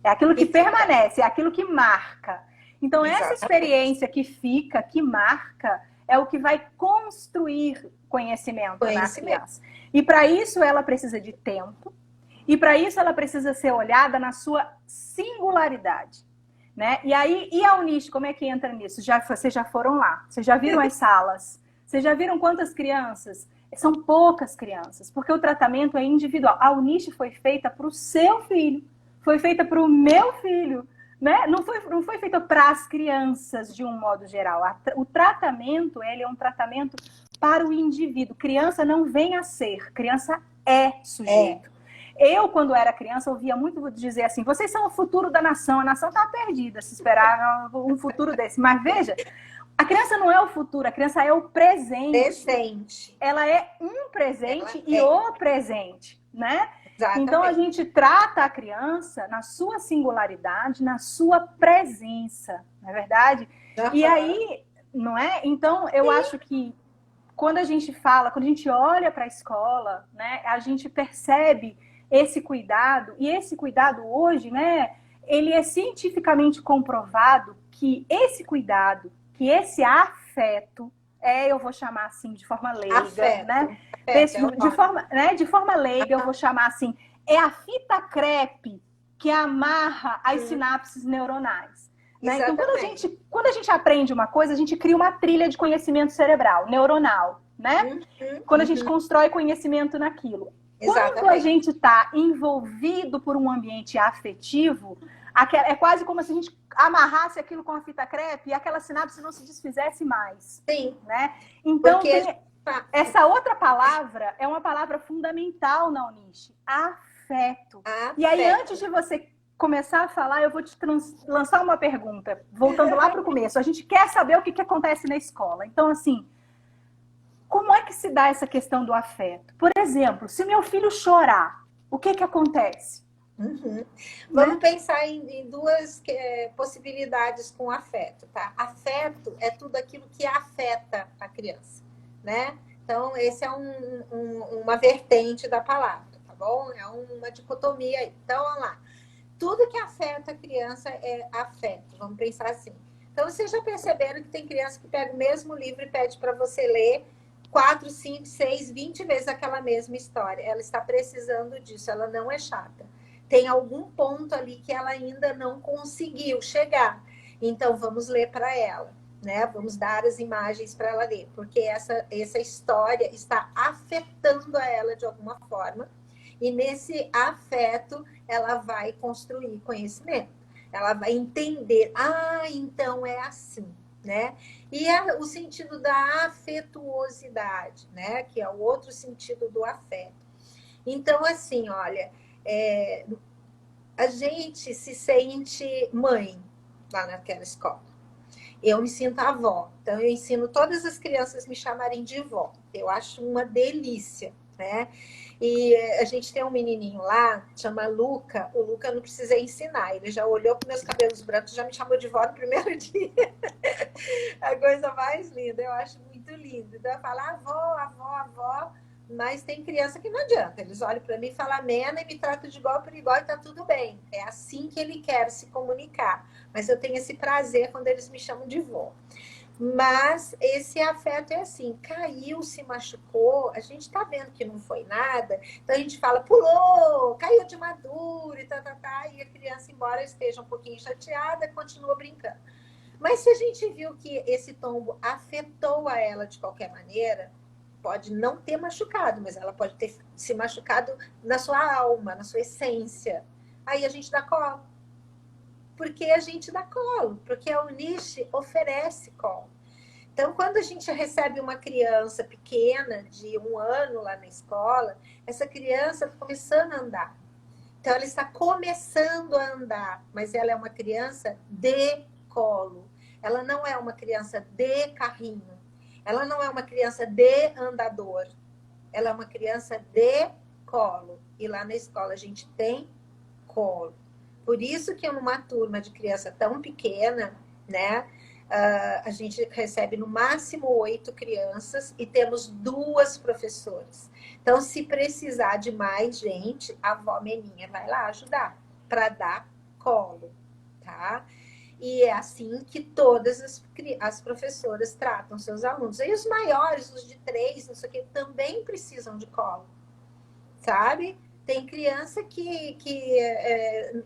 é aquilo que permanece, é aquilo que marca. Então, essa experiência que fica, que marca, é o que vai construir conhecimento na criança. E para isso ela precisa de tempo, e para isso ela precisa ser olhada na sua singularidade. Né? E aí, e a Uniche, como é que entra nisso? Vocês já foram lá, vocês já viram as salas? Vocês já viram quantas crianças? São poucas crianças, porque o tratamento é individual. A Uniche foi feita para o seu filho, foi feita para o meu filho, né? Não foi feita para as crianças de um modo geral. O tratamento, ele é um tratamento para o indivíduo. Criança não vem a ser, criança é sujeito. Eu, quando era criança, ouvia muito dizer assim, vocês são o futuro da nação, a nação está perdida se esperar um futuro desse. Mas veja, a criança não é o futuro, a criança é o presente. Ela é um presente e o presente, né? Exatamente. Então, a gente trata a criança na sua singularidade, na sua presença, não é verdade? Uhum. E aí, não é? Então, eu acho que quando a gente fala, quando a gente olha para a escola, né, a gente percebe esse cuidado, e esse cuidado hoje, né, ele é cientificamente comprovado que esse cuidado, que esse afeto, eu vou chamar assim de forma leiga, né? De forma leiga, eu vou chamar assim, é a fita crepe que amarra as sinapses neuronais. Né? Então, quando a gente aprende uma coisa, a gente cria uma trilha de conhecimento cerebral, neuronal, né? Quando a gente constrói conhecimento naquilo. Quando a gente está envolvido por um ambiente afetivo, é quase como se a gente amarrasse aquilo com a fita crepe e aquela sinapse não se desfizesse mais. Sim. Né? Então, essa outra palavra é uma palavra fundamental na Unisce, afeto. E aí, antes de você começar a falar, eu vou te lançar uma pergunta, voltando lá para o começo. A gente quer saber o que acontece na escola. Então, assim, como é que se dá essa questão do afeto? Por exemplo, se meu filho chorar, o que acontece? Vamos pensar em duas possibilidades com afeto, tá? Afeto é tudo aquilo que afeta a criança, né? Então, esse é uma vertente da palavra, tá bom? É uma dicotomia aí. Então, vamos lá. Tudo que afeta a criança é afeto, vamos pensar assim. Então, vocês já perceberam que tem criança que pega o mesmo livro e pede para você ler 4, 5, 6, 20 vezes aquela mesma história. Ela está precisando disso, ela não é chata. Tem algum ponto ali que ela ainda não conseguiu chegar. Então, vamos ler para ela, né? Vamos dar as imagens para ela ler, porque essa história está afetando a ela de alguma forma. E nesse afeto, ela vai construir conhecimento. Ela vai entender, então é assim, né? E o sentido da afetuosidade, né? Que é o outro sentido do afeto. Então, assim, olha, a gente se sente mãe lá naquela escola. Eu me sinto avó. Então, eu ensino todas as crianças me chamarem de vó. Eu acho uma delícia, né? E a gente tem um menininho lá, chama Luca. O Luca eu não precisei ensinar. Ele já olhou para meus cabelos brancos, já me chamou de vó no primeiro dia. A coisa mais linda. Eu acho muito lindo. Então, eu falo avó, avó, avó. Mas tem criança que não adianta. Eles olham para mim e falam amena e me tratam de igual por igual e tá tudo bem. É assim que ele quer se comunicar. Mas eu tenho esse prazer quando eles me chamam de vó. Mas esse afeto é assim, caiu, se machucou, a gente tá vendo que não foi nada, então a gente fala, pulou, caiu de maduro, e e a criança, embora esteja um pouquinho chateada, continua brincando. Mas se a gente viu que esse tombo afetou a ela de qualquer maneira, pode não ter machucado, mas ela pode ter se machucado na sua alma, na sua essência. Aí a gente dá colo. Porque a gente dá colo, porque a Unisce oferece colo. Então, quando a gente recebe uma criança pequena, de 1 ano lá na escola, essa criança está começando a andar. Então, ela está começando a andar, mas ela é uma criança de colo. Ela não é uma criança de carrinho. Ela não é uma criança de andador. Ela é uma criança de colo. E lá na escola a gente tem colo. Por isso que numa turma de criança tão pequena, né, a gente recebe no máximo 8 crianças e temos 2 professoras. Então, se precisar de mais gente, a avó Meninha vai lá ajudar para dar colo, tá? E é assim que todas as professoras tratam seus alunos. E os maiores, os de 3, não sei o que, também precisam de colo, sabe? Tem criança que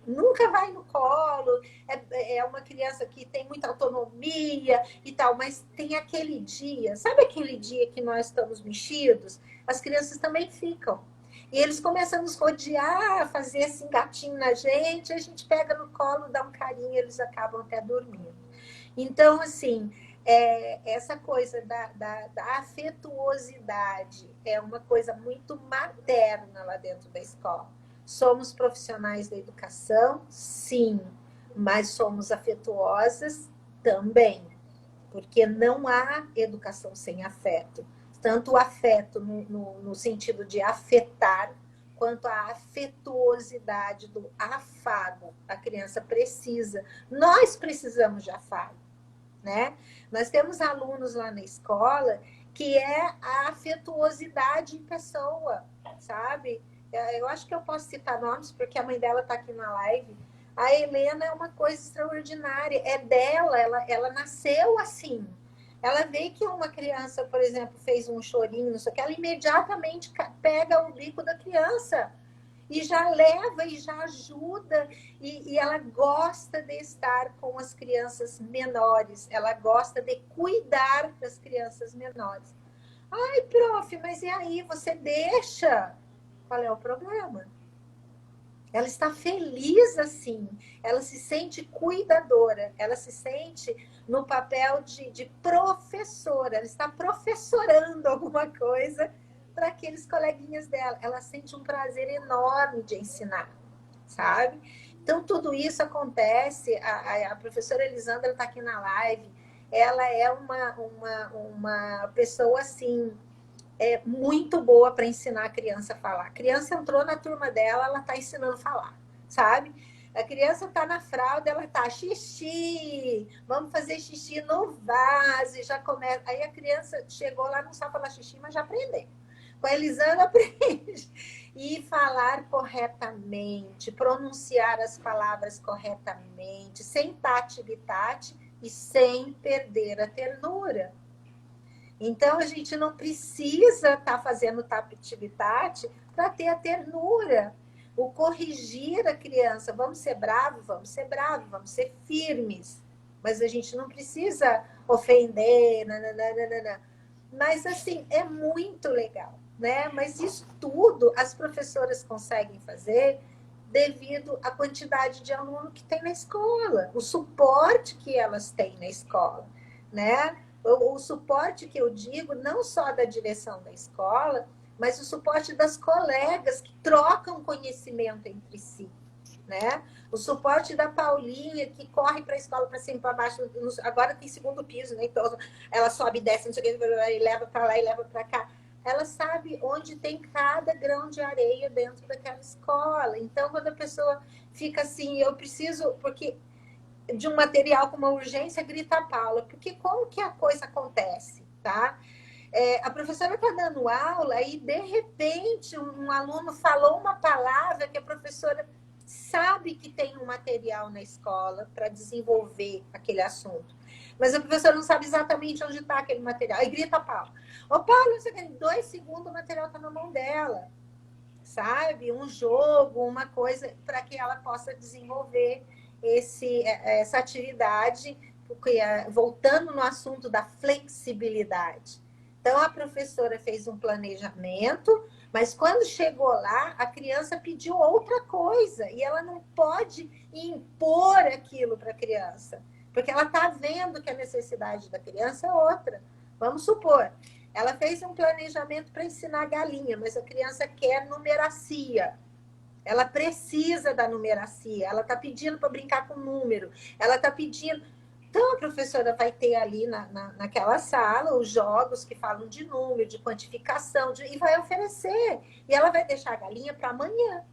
nunca vai no colo, é uma criança que tem muita autonomia e tal, mas tem aquele dia, sabe aquele dia que nós estamos mexidos? As crianças também ficam. E eles começam a nos rodear, a fazer assim, gatinho na gente, a gente pega no colo, dá um carinho, eles acabam até dormindo. Então, assim, essa coisa da afetuosidade é uma coisa muito materna lá dentro da escola. Somos profissionais da educação, sim, mas somos afetuosas também, porque não há educação sem afeto. Tanto o afeto no sentido de afetar, quanto a afetuosidade do afago. A criança precisa, nós precisamos de afago, né? Nós temos alunos lá na escola que é a afetuosidade em pessoa, sabe? Eu acho que eu posso citar nomes, porque a mãe dela está aqui na live. A Helena é uma coisa extraordinária, é dela, ela nasceu assim. Ela vê que uma criança, por exemplo, fez um chorinho, não sei o que, ela imediatamente pega o bico da criança e já leva e já ajuda, e ela gosta de estar com as crianças menores, ela gosta de cuidar das crianças menores. Ai, prof, mas e aí, você deixa? Qual é o problema? Ela está feliz assim, ela se sente cuidadora, ela se sente no papel de professora. Ela está professorando alguma coisa para aqueles coleguinhas dela. Ela sente um prazer enorme de ensinar, sabe? Então, tudo isso acontece. A professora Elisandra está aqui na live. Ela é uma pessoa, assim, muito boa para ensinar a criança a falar. A criança entrou na turma dela, ela está ensinando a falar, sabe? A criança está na fralda, ela está xixi, vamos fazer xixi no vaso, e já começa. Aí a criança chegou lá, não sabe falar xixi, mas já aprendeu. Com a Elisandra aprende. E falar corretamente, pronunciar as palavras corretamente, sem tati-bitati e sem perder a ternura. Então, a gente não precisa estar fazendo tati-bitati para ter a ternura. O corrigir a criança, vamos ser bravos, vamos ser firmes. Mas a gente não precisa ofender, nananana. Mas, assim, é muito legal, né? Mas isso tudo as professoras conseguem fazer devido à quantidade de aluno que tem na escola, o suporte que elas têm na escola, né? O suporte que eu digo, não só da direção da escola, mas o suporte das colegas que trocam conhecimento entre si, né? O suporte da Paulinha, que corre para a escola, para cima e para baixo, agora tem segundo piso, né? Então ela sobe e desce, não sei o que, e leva para lá e leva para cá. Ela sabe onde tem cada grão de areia dentro daquela escola. Então, quando a pessoa fica assim, eu preciso, porque de um material com uma urgência, grita a Paula, porque como que a coisa acontece, tá? A professora está dando aula e, de repente, um aluno falou uma palavra que a professora sabe que tem um material na escola para desenvolver aquele assunto. Mas a professora não sabe exatamente onde está aquele material. Aí grita a Paula. Ô, Paula, em 2 segundos o material está na mão dela. Sabe? Um jogo, uma coisa para que ela possa desenvolver essa atividade, voltando no assunto da flexibilidade. Então, a professora fez um planejamento, mas quando chegou lá, a criança pediu outra coisa, e ela não pode impor aquilo para a criança, porque ela está vendo que a necessidade da criança é outra. Vamos supor, ela fez um planejamento para ensinar galinha, mas a criança quer numeracia. Ela precisa da numeracia, ela está pedindo para brincar com número, ela está pedindo. Então, a professora vai ter ali naquela sala os jogos que falam de número, de quantificação, e vai oferecer. E ela vai deixar a galinha para amanhã,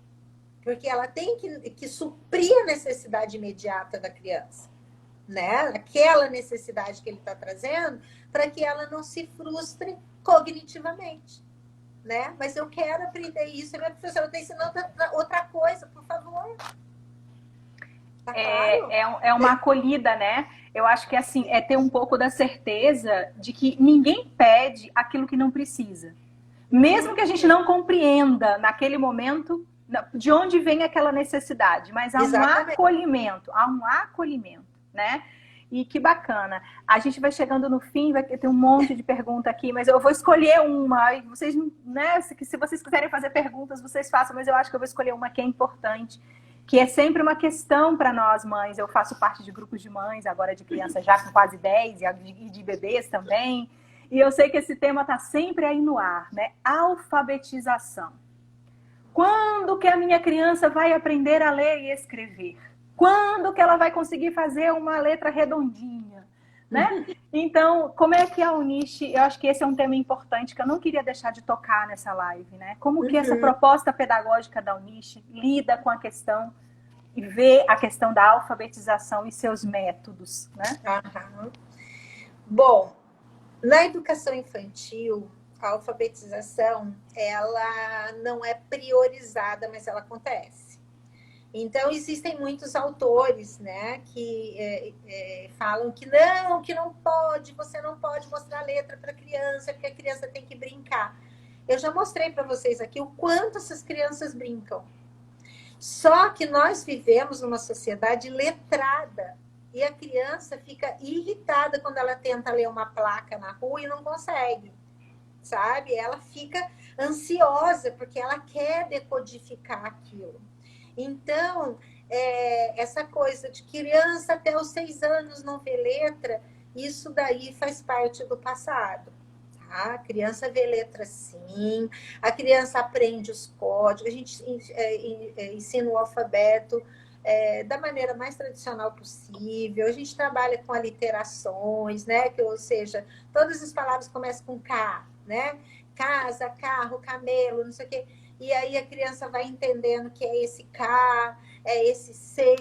porque ela tem que suprir a necessidade imediata da criança, né? Aquela necessidade que ele está trazendo, para que ela não se frustre cognitivamente. Né? Mas eu quero aprender isso. A minha professora está ensinando outra coisa, por favor. Tá claro? É uma acolhida, né? Eu acho que assim, é ter um pouco da certeza de que ninguém pede aquilo que não precisa. Mesmo que a gente não compreenda naquele momento de onde vem aquela necessidade, mas há um acolhimento, né? E que bacana. A gente vai chegando no fim, vai ter um monte de pergunta aqui, mas eu vou escolher uma. Vocês, né, se vocês quiserem fazer perguntas, vocês façam, mas eu acho que eu vou escolher uma que é importante, que é sempre uma questão para nós mães. Eu faço parte de grupos de mães, agora de crianças já com quase 10 e de bebês também. E eu sei que esse tema está sempre aí no ar, né? Alfabetização. Quando que a minha criança vai aprender a ler e escrever? Quando que ela vai conseguir fazer uma letra redondinha, né? Então, como é que a Uniche, eu acho que esse é um tema importante que eu não queria deixar de tocar nessa live, né? Como que essa proposta pedagógica da Uniche lida com a questão e vê a questão da alfabetização e seus métodos, né? Bom, na educação infantil, a alfabetização, ela não é priorizada, mas ela acontece. Então, existem muitos autores, né, que falam que não pode, você não pode mostrar letra para a criança, porque a criança tem que brincar. Eu já mostrei para vocês aqui o quanto essas crianças brincam. Só que nós vivemos numa sociedade letrada, e a criança fica irritada quando ela tenta ler uma placa na rua e não consegue, sabe? Ela fica ansiosa, porque ela quer decodificar aquilo. Então, essa coisa de criança até os 6 anos não vê letra, isso daí faz parte do passado. Tá? A criança vê letra sim, a criança aprende os códigos, a gente ensina o alfabeto da maneira mais tradicional possível, a gente trabalha com aliterações, né? Ou seja, todas as palavras começam com K, né? Casa, carro, camelo, não sei o quê. E aí a criança vai entendendo que é esse K, é esse C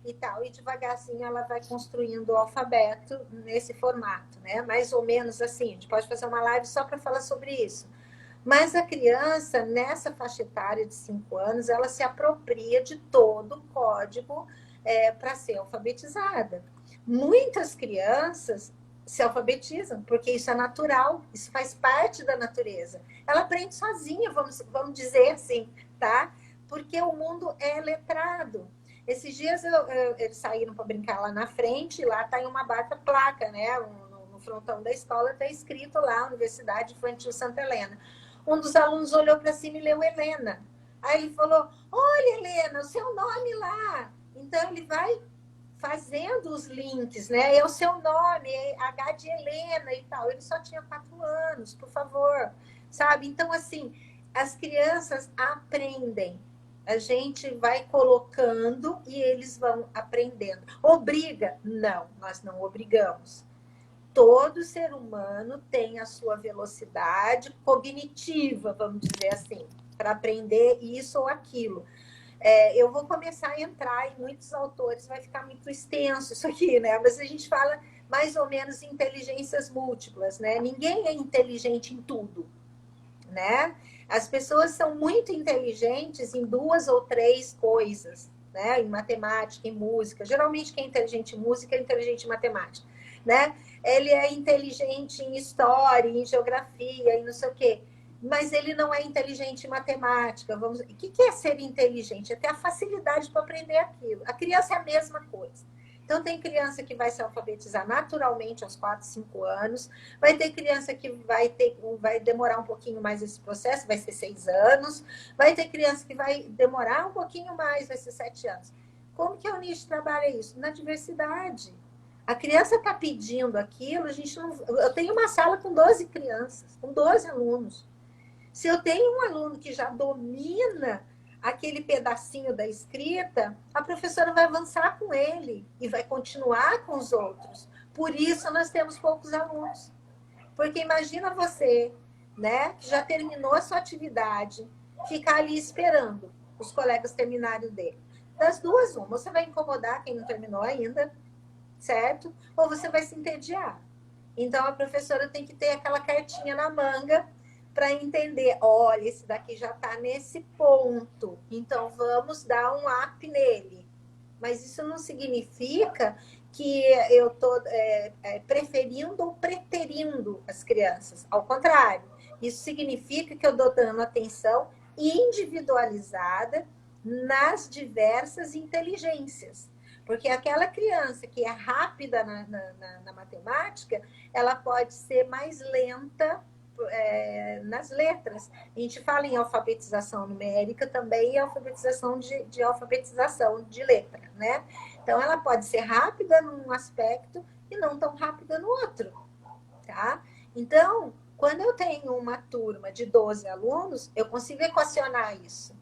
e tal. E devagarzinho ela vai construindo o alfabeto nesse formato, né? Mais ou menos assim. A gente pode fazer uma live só para falar sobre isso. Mas a criança, nessa faixa etária de 5 anos, ela se apropria de todo o código para ser alfabetizada. Muitas crianças se alfabetizam, porque isso é natural, isso faz parte da natureza. Ela aprende sozinha, vamos dizer assim, tá? Porque o mundo é letrado. Esses dias eles saíram para brincar lá na frente, e lá está em uma bata placa, né? No frontão da escola está escrito lá, Universidade Infantil Santa Helena. Um dos alunos olhou para cima e leu Helena. Aí ele falou, olha, Helena, o seu nome lá. Então ele vai fazendo os links, né? É o seu nome, é H de Helena e tal. Ele só tinha 4 anos, por favor. Sabe? Então, assim, as crianças aprendem. A gente vai colocando e eles vão aprendendo. Obriga? Não, nós não obrigamos. Todo ser humano tem a sua velocidade cognitiva, vamos dizer assim, para aprender isso ou aquilo. Eu vou começar a entrar em muitos autores, vai ficar muito extenso isso aqui, né? Mas a gente fala mais ou menos em inteligências múltiplas, né? Ninguém é inteligente em tudo, né? As pessoas são muito inteligentes em 2 ou 3 coisas, né? Em matemática, em música. Geralmente quem é inteligente em música é inteligente em matemática, né? Ele é inteligente em história, em geografia, e não sei o quê. Mas ele não é inteligente em matemática. O que é ser inteligente? É ter a facilidade para aprender aquilo. A criança é a mesma coisa. Então, tem criança que vai se alfabetizar naturalmente aos 4, 5 anos. Vai ter criança que vai demorar um pouquinho mais esse processo, vai ser 6 anos. Vai ter criança que vai demorar um pouquinho mais, vai ser 7 anos. Como que a Unisc trabalha isso? Na diversidade. A criança está pedindo aquilo, a gente não... Eu tenho uma sala com 12 crianças, com 12 alunos. Se eu tenho um aluno que já domina aquele pedacinho da escrita, a professora vai avançar com ele e vai continuar com os outros. Por isso nós temos poucos alunos. Porque imagina você, né, que já terminou a sua atividade, ficar ali esperando os colegas terminarem o dele. Das duas, uma, você vai incomodar quem não terminou ainda, certo? Ou você vai se entediar. Então, a professora tem que ter aquela cartinha na manga para entender, olha, esse daqui já está nesse ponto, então vamos dar um up nele. Mas isso não significa que eu estou preferindo ou preterindo as crianças. Ao contrário, isso significa que eu estou dando atenção individualizada nas diversas inteligências. Porque aquela criança que é rápida na matemática, ela pode ser mais lenta nas letras. A gente fala em alfabetização numérica também e alfabetização de alfabetização de letra, né? Então, ela pode ser rápida num aspecto e não tão rápida no outro, tá? Então, quando eu tenho uma turma de 12 alunos, eu consigo equacionar isso.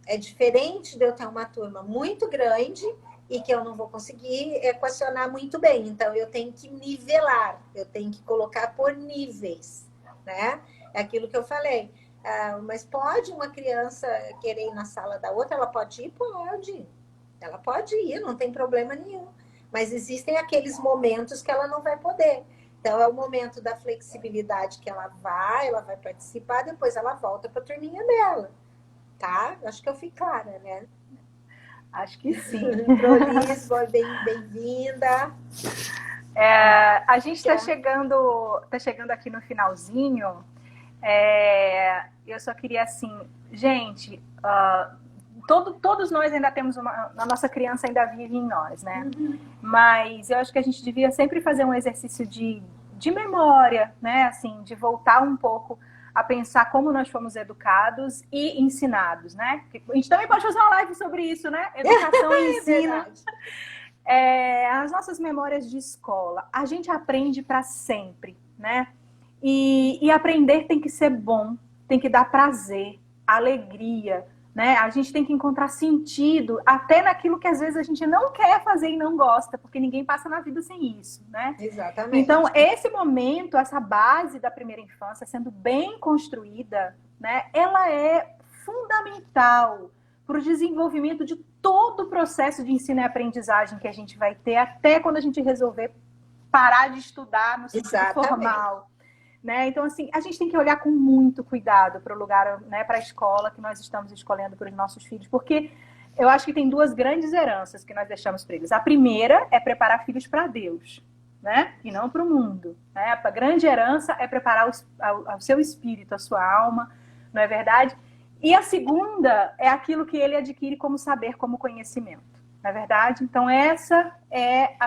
É diferente de eu ter uma turma muito grande e que eu não vou conseguir equacionar muito bem. Então, eu tenho que nivelar, eu tenho que colocar por níveis, né? É aquilo que eu falei. Mas pode uma criança querer ir na sala da outra? Ela pode ir? Pode. Ela pode ir, não tem problema nenhum. Mas existem aqueles momentos que ela não vai poder. Então, é o momento da flexibilidade que ela vai participar, depois ela volta para a turminha dela. Tá? Acho que eu fui clara, né? Acho que sim. Prolis, bem-vinda. A gente está chegando aqui no finalzinho. Eu só queria assim, gente, todos nós ainda temos a nossa criança ainda vive em nós, né? Uhum. Mas eu acho que a gente devia sempre fazer um exercício de memória, né? Assim, de voltar um pouco a pensar como nós fomos educados e ensinados, né? A gente também pode fazer uma live sobre isso, né? Educação e ensino. As nossas memórias de escola, a gente aprende para sempre, né? E aprender tem que ser bom, tem que dar prazer, alegria, né? A gente tem que encontrar sentido até naquilo que às vezes a gente não quer fazer e não gosta, porque ninguém passa na vida sem isso, né? Exatamente. Então, esse momento, essa base da primeira infância sendo bem construída, né? Ela é fundamental para o desenvolvimento de todo o processo de ensino e aprendizagem que a gente vai ter até quando a gente resolver parar de estudar no sentido formal. Né? Então, assim, a gente tem que olhar com muito cuidado para o lugar, né, para a escola que nós estamos escolhendo para os nossos filhos, porque eu acho que tem duas grandes heranças que nós deixamos para eles. A primeira é preparar filhos para Deus, né? E não para o mundo. Né? A grande herança é preparar o seu espírito, a sua alma, não é verdade? E a segunda é aquilo que ele adquire como saber, como conhecimento. Não é verdade? Então,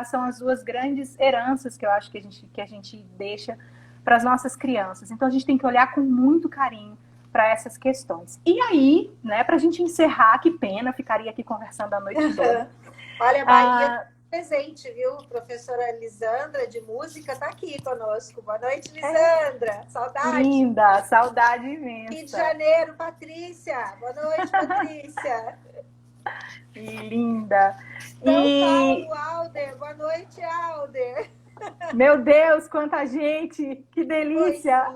são as duas grandes heranças que eu acho que a gente deixa para as nossas crianças. Então, a gente tem que olhar com muito carinho para essas questões. E aí, né, para a gente encerrar, que pena, ficaria aqui conversando a noite toda. Olha, a Bahia presente, viu? Professora Lisandra, de música, está aqui conosco. Boa noite, Lisandra. Saudade. Linda, saudade imensa. Rio de Janeiro, Patrícia. Boa noite, Patrícia. Linda. São Paulo, Alder. Boa noite, Alder. Meu Deus, quanta gente! Que delícia!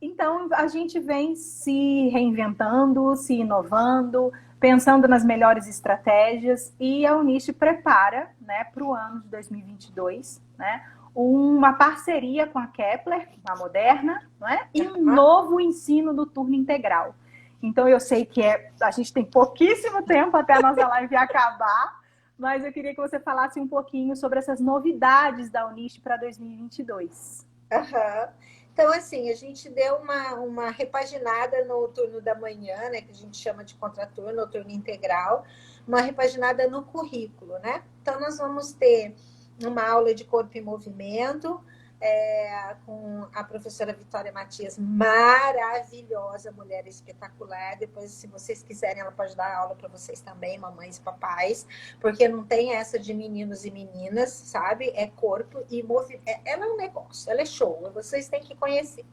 Então, a gente vem se reinventando, se inovando, pensando nas melhores estratégias, e a Unisc prepara, né, para o ano de 2022, né, uma parceria com a Kepler, a Moderna, não é? E um novo ensino do turno integral. Então, eu sei que a gente tem pouquíssimo tempo até a nossa live acabar, mas eu queria que você falasse um pouquinho sobre essas novidades da Unisc para 2022. Então, assim, a gente deu uma repaginada no turno da manhã, né, que a gente chama de contraturno, ou turno integral, uma repaginada no currículo, né? Então, nós vamos ter uma aula de corpo e movimento, com a professora Vitória Matias, maravilhosa, mulher espetacular. Depois, se vocês quiserem, ela pode dar aula para vocês também, mamães e papais, porque não tem essa de meninos e meninas, sabe? É corpo e movimento. Ela é um negócio, ela é show, vocês têm que conhecer.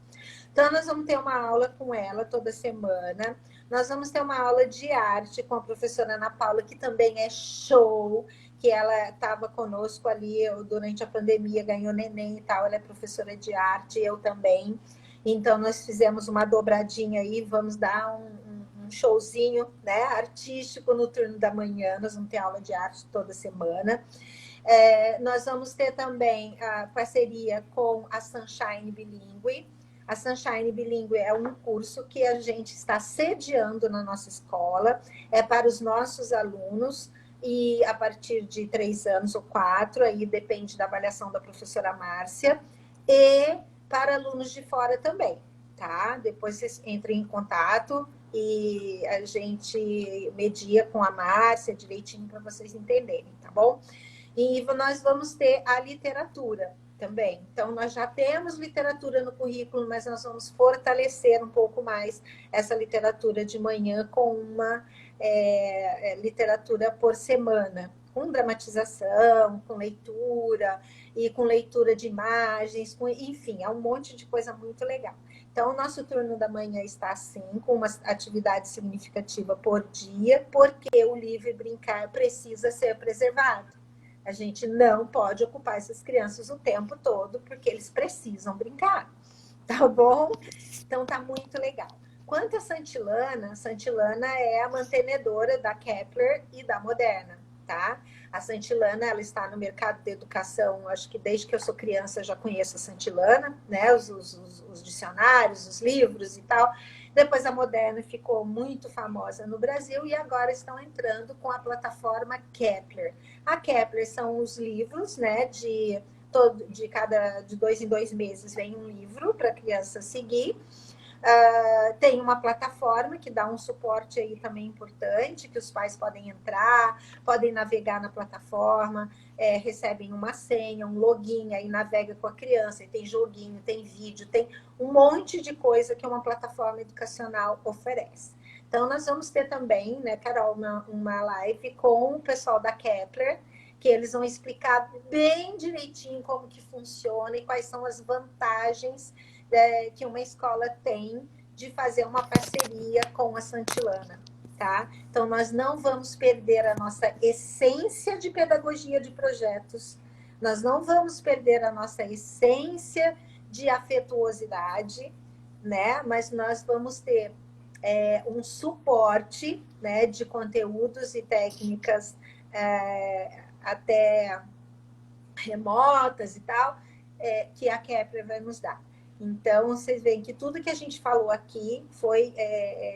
Então, nós vamos ter uma aula com ela toda semana. Nós vamos ter uma aula de arte com a professora Ana Paula, que também é show, que ela estava conosco ali durante a pandemia, ganhou neném e tal, ela é professora de arte, eu também. Então, nós fizemos uma dobradinha aí, vamos dar um showzinho, né, artístico no turno da manhã, nós vamos ter aula de arte toda semana. Nós vamos ter também a parceria com a Sunshine Bilingue. A Sunshine Bilingue é um curso que a gente está sediando na nossa escola, é para os nossos alunos, e a partir de 3 anos ou 4, aí depende da avaliação da professora Márcia, e para alunos de fora também, tá? Depois vocês entrem em contato e a gente media com a Márcia direitinho para vocês entenderem, tá bom? E nós vamos ter a literatura também. Então, nós já temos literatura no currículo, mas nós vamos fortalecer um pouco mais essa literatura de manhã com uma literatura por semana, com dramatização, com leitura, e com leitura de imagens, enfim, é um monte de coisa muito legal. Então, o nosso turno da manhã está assim, com uma atividade significativa por dia, porque o livre brincar precisa ser preservado. A gente não pode ocupar essas crianças o tempo todo, porque eles precisam brincar, tá bom? Então, tá muito legal. Quanto a Santilana é a mantenedora da Kepler e da Moderna, tá? A Santilana, ela está no mercado de educação, acho que desde que eu sou criança eu já conheço a Santilana, né? Os dicionários, os livros e tal. Depois a Moderna ficou muito famosa no Brasil e agora estão entrando com a plataforma Kepler. A Kepler são os livros, né? De 2 em 2 meses vem um livro para a criança seguir. Tem uma plataforma que dá um suporte aí também importante, que os pais podem entrar, podem navegar na plataforma, recebem uma senha, um login, aí navega com a criança, e tem joguinho, tem vídeo, tem um monte de coisa que uma plataforma educacional oferece. Então, nós vamos ter também, né, Carol, uma live com o pessoal da Kepler, que eles vão explicar bem direitinho como que funciona e quais são as vantagens que uma escola tem de fazer uma parceria com a Santilana, tá? Então, nós não vamos perder a nossa essência de pedagogia de projetos, nós não vamos perder a nossa essência de afetuosidade, né? Mas nós vamos ter um suporte, né, de conteúdos e técnicas até remotas e tal, que a Kepler vai nos dar. Então, vocês veem que tudo que a gente falou aqui foi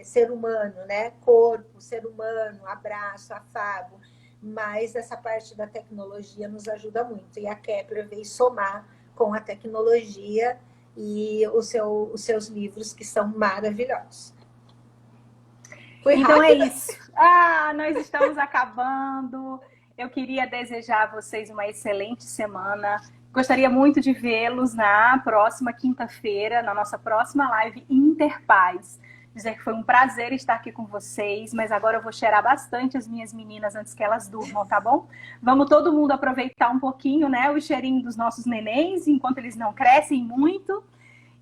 ser humano, né? Corpo, ser humano, abraço, afago, mas essa parte da tecnologia nos ajuda muito. E a Kepler veio somar com a tecnologia e os seus livros, que são maravilhosos. Foi então rápido. É isso. Nós estamos acabando. Eu queria desejar a vocês uma excelente semana. Gostaria muito de vê-los na próxima quinta-feira, na nossa próxima live Interpaz. Dizer que foi um prazer estar aqui com vocês, mas agora eu vou cheirar bastante as minhas meninas antes que elas durmam, tá bom? Vamos todo mundo aproveitar um pouquinho, né, o cheirinho dos nossos nenéns, enquanto eles não crescem muito.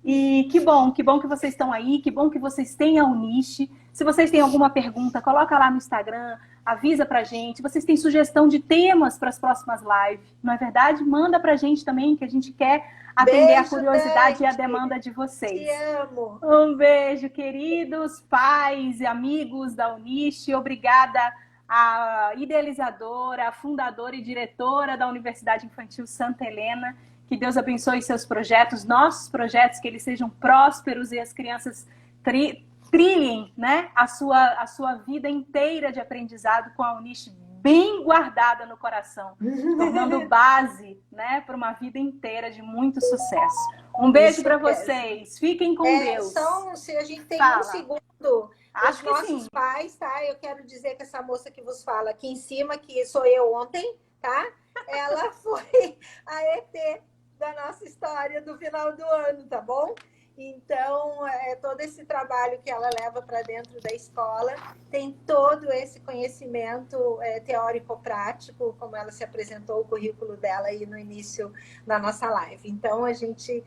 E que bom que vocês estão aí, que bom que vocês têm a Uniche. Se vocês têm alguma pergunta, coloca lá no Instagram, avisa pra gente. Vocês têm sugestão de temas para as próximas lives, não é verdade? Manda pra gente também, que a gente quer atender a curiosidade e a demanda de vocês. Te amo. Um beijo, queridos pais e amigos da Uniche. Obrigada à idealizadora, fundadora e diretora da Universidade Infantil Santa Helena. Que Deus abençoe seus projetos, nossos projetos, que eles sejam prósperos e as crianças trilhem, né, a sua vida inteira de aprendizado com a Uniche bem guardada no coração, tornando base, né, para uma vida inteira de muito sucesso. Um beijo para vocês. Fiquem com Deus. Se a gente tem um segundo, acho os nossos pais, tá? Eu quero dizer que essa moça que vos fala aqui em cima, que sou eu ontem, tá? Ela foi a ET da nossa história do final do ano, tá bom? Então, todo esse trabalho que ela leva para dentro da escola tem todo esse conhecimento teórico-prático, como ela se apresentou o currículo dela aí no início da nossa live. Então, a gente,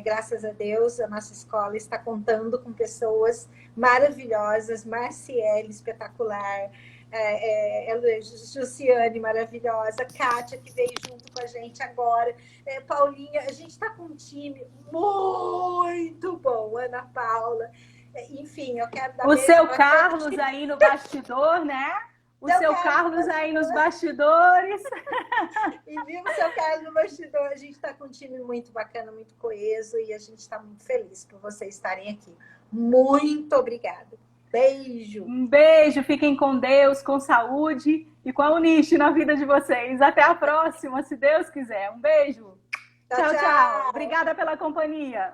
graças a Deus, a nossa escola está contando com pessoas maravilhosas, Marciele, espetacular, Jussiane, maravilhosa, Kátia, que veio junto com a gente agora, Paulinha, a gente está com um time muito bom, Ana Paula, enfim, eu quero dar o seu Carlos aí no bastidor, né? O seu Carlos aí nos bastidores. E viva o seu Carlos no bastidor. A gente está com um time muito bacana, muito coeso, e a gente está muito feliz por vocês estarem aqui. Muito obrigada. Beijo. Um beijo, fiquem com Deus, com saúde e com a Uniche na vida de vocês. Até a próxima, se Deus quiser. Um beijo. Tchau, tchau. Obrigada pela companhia.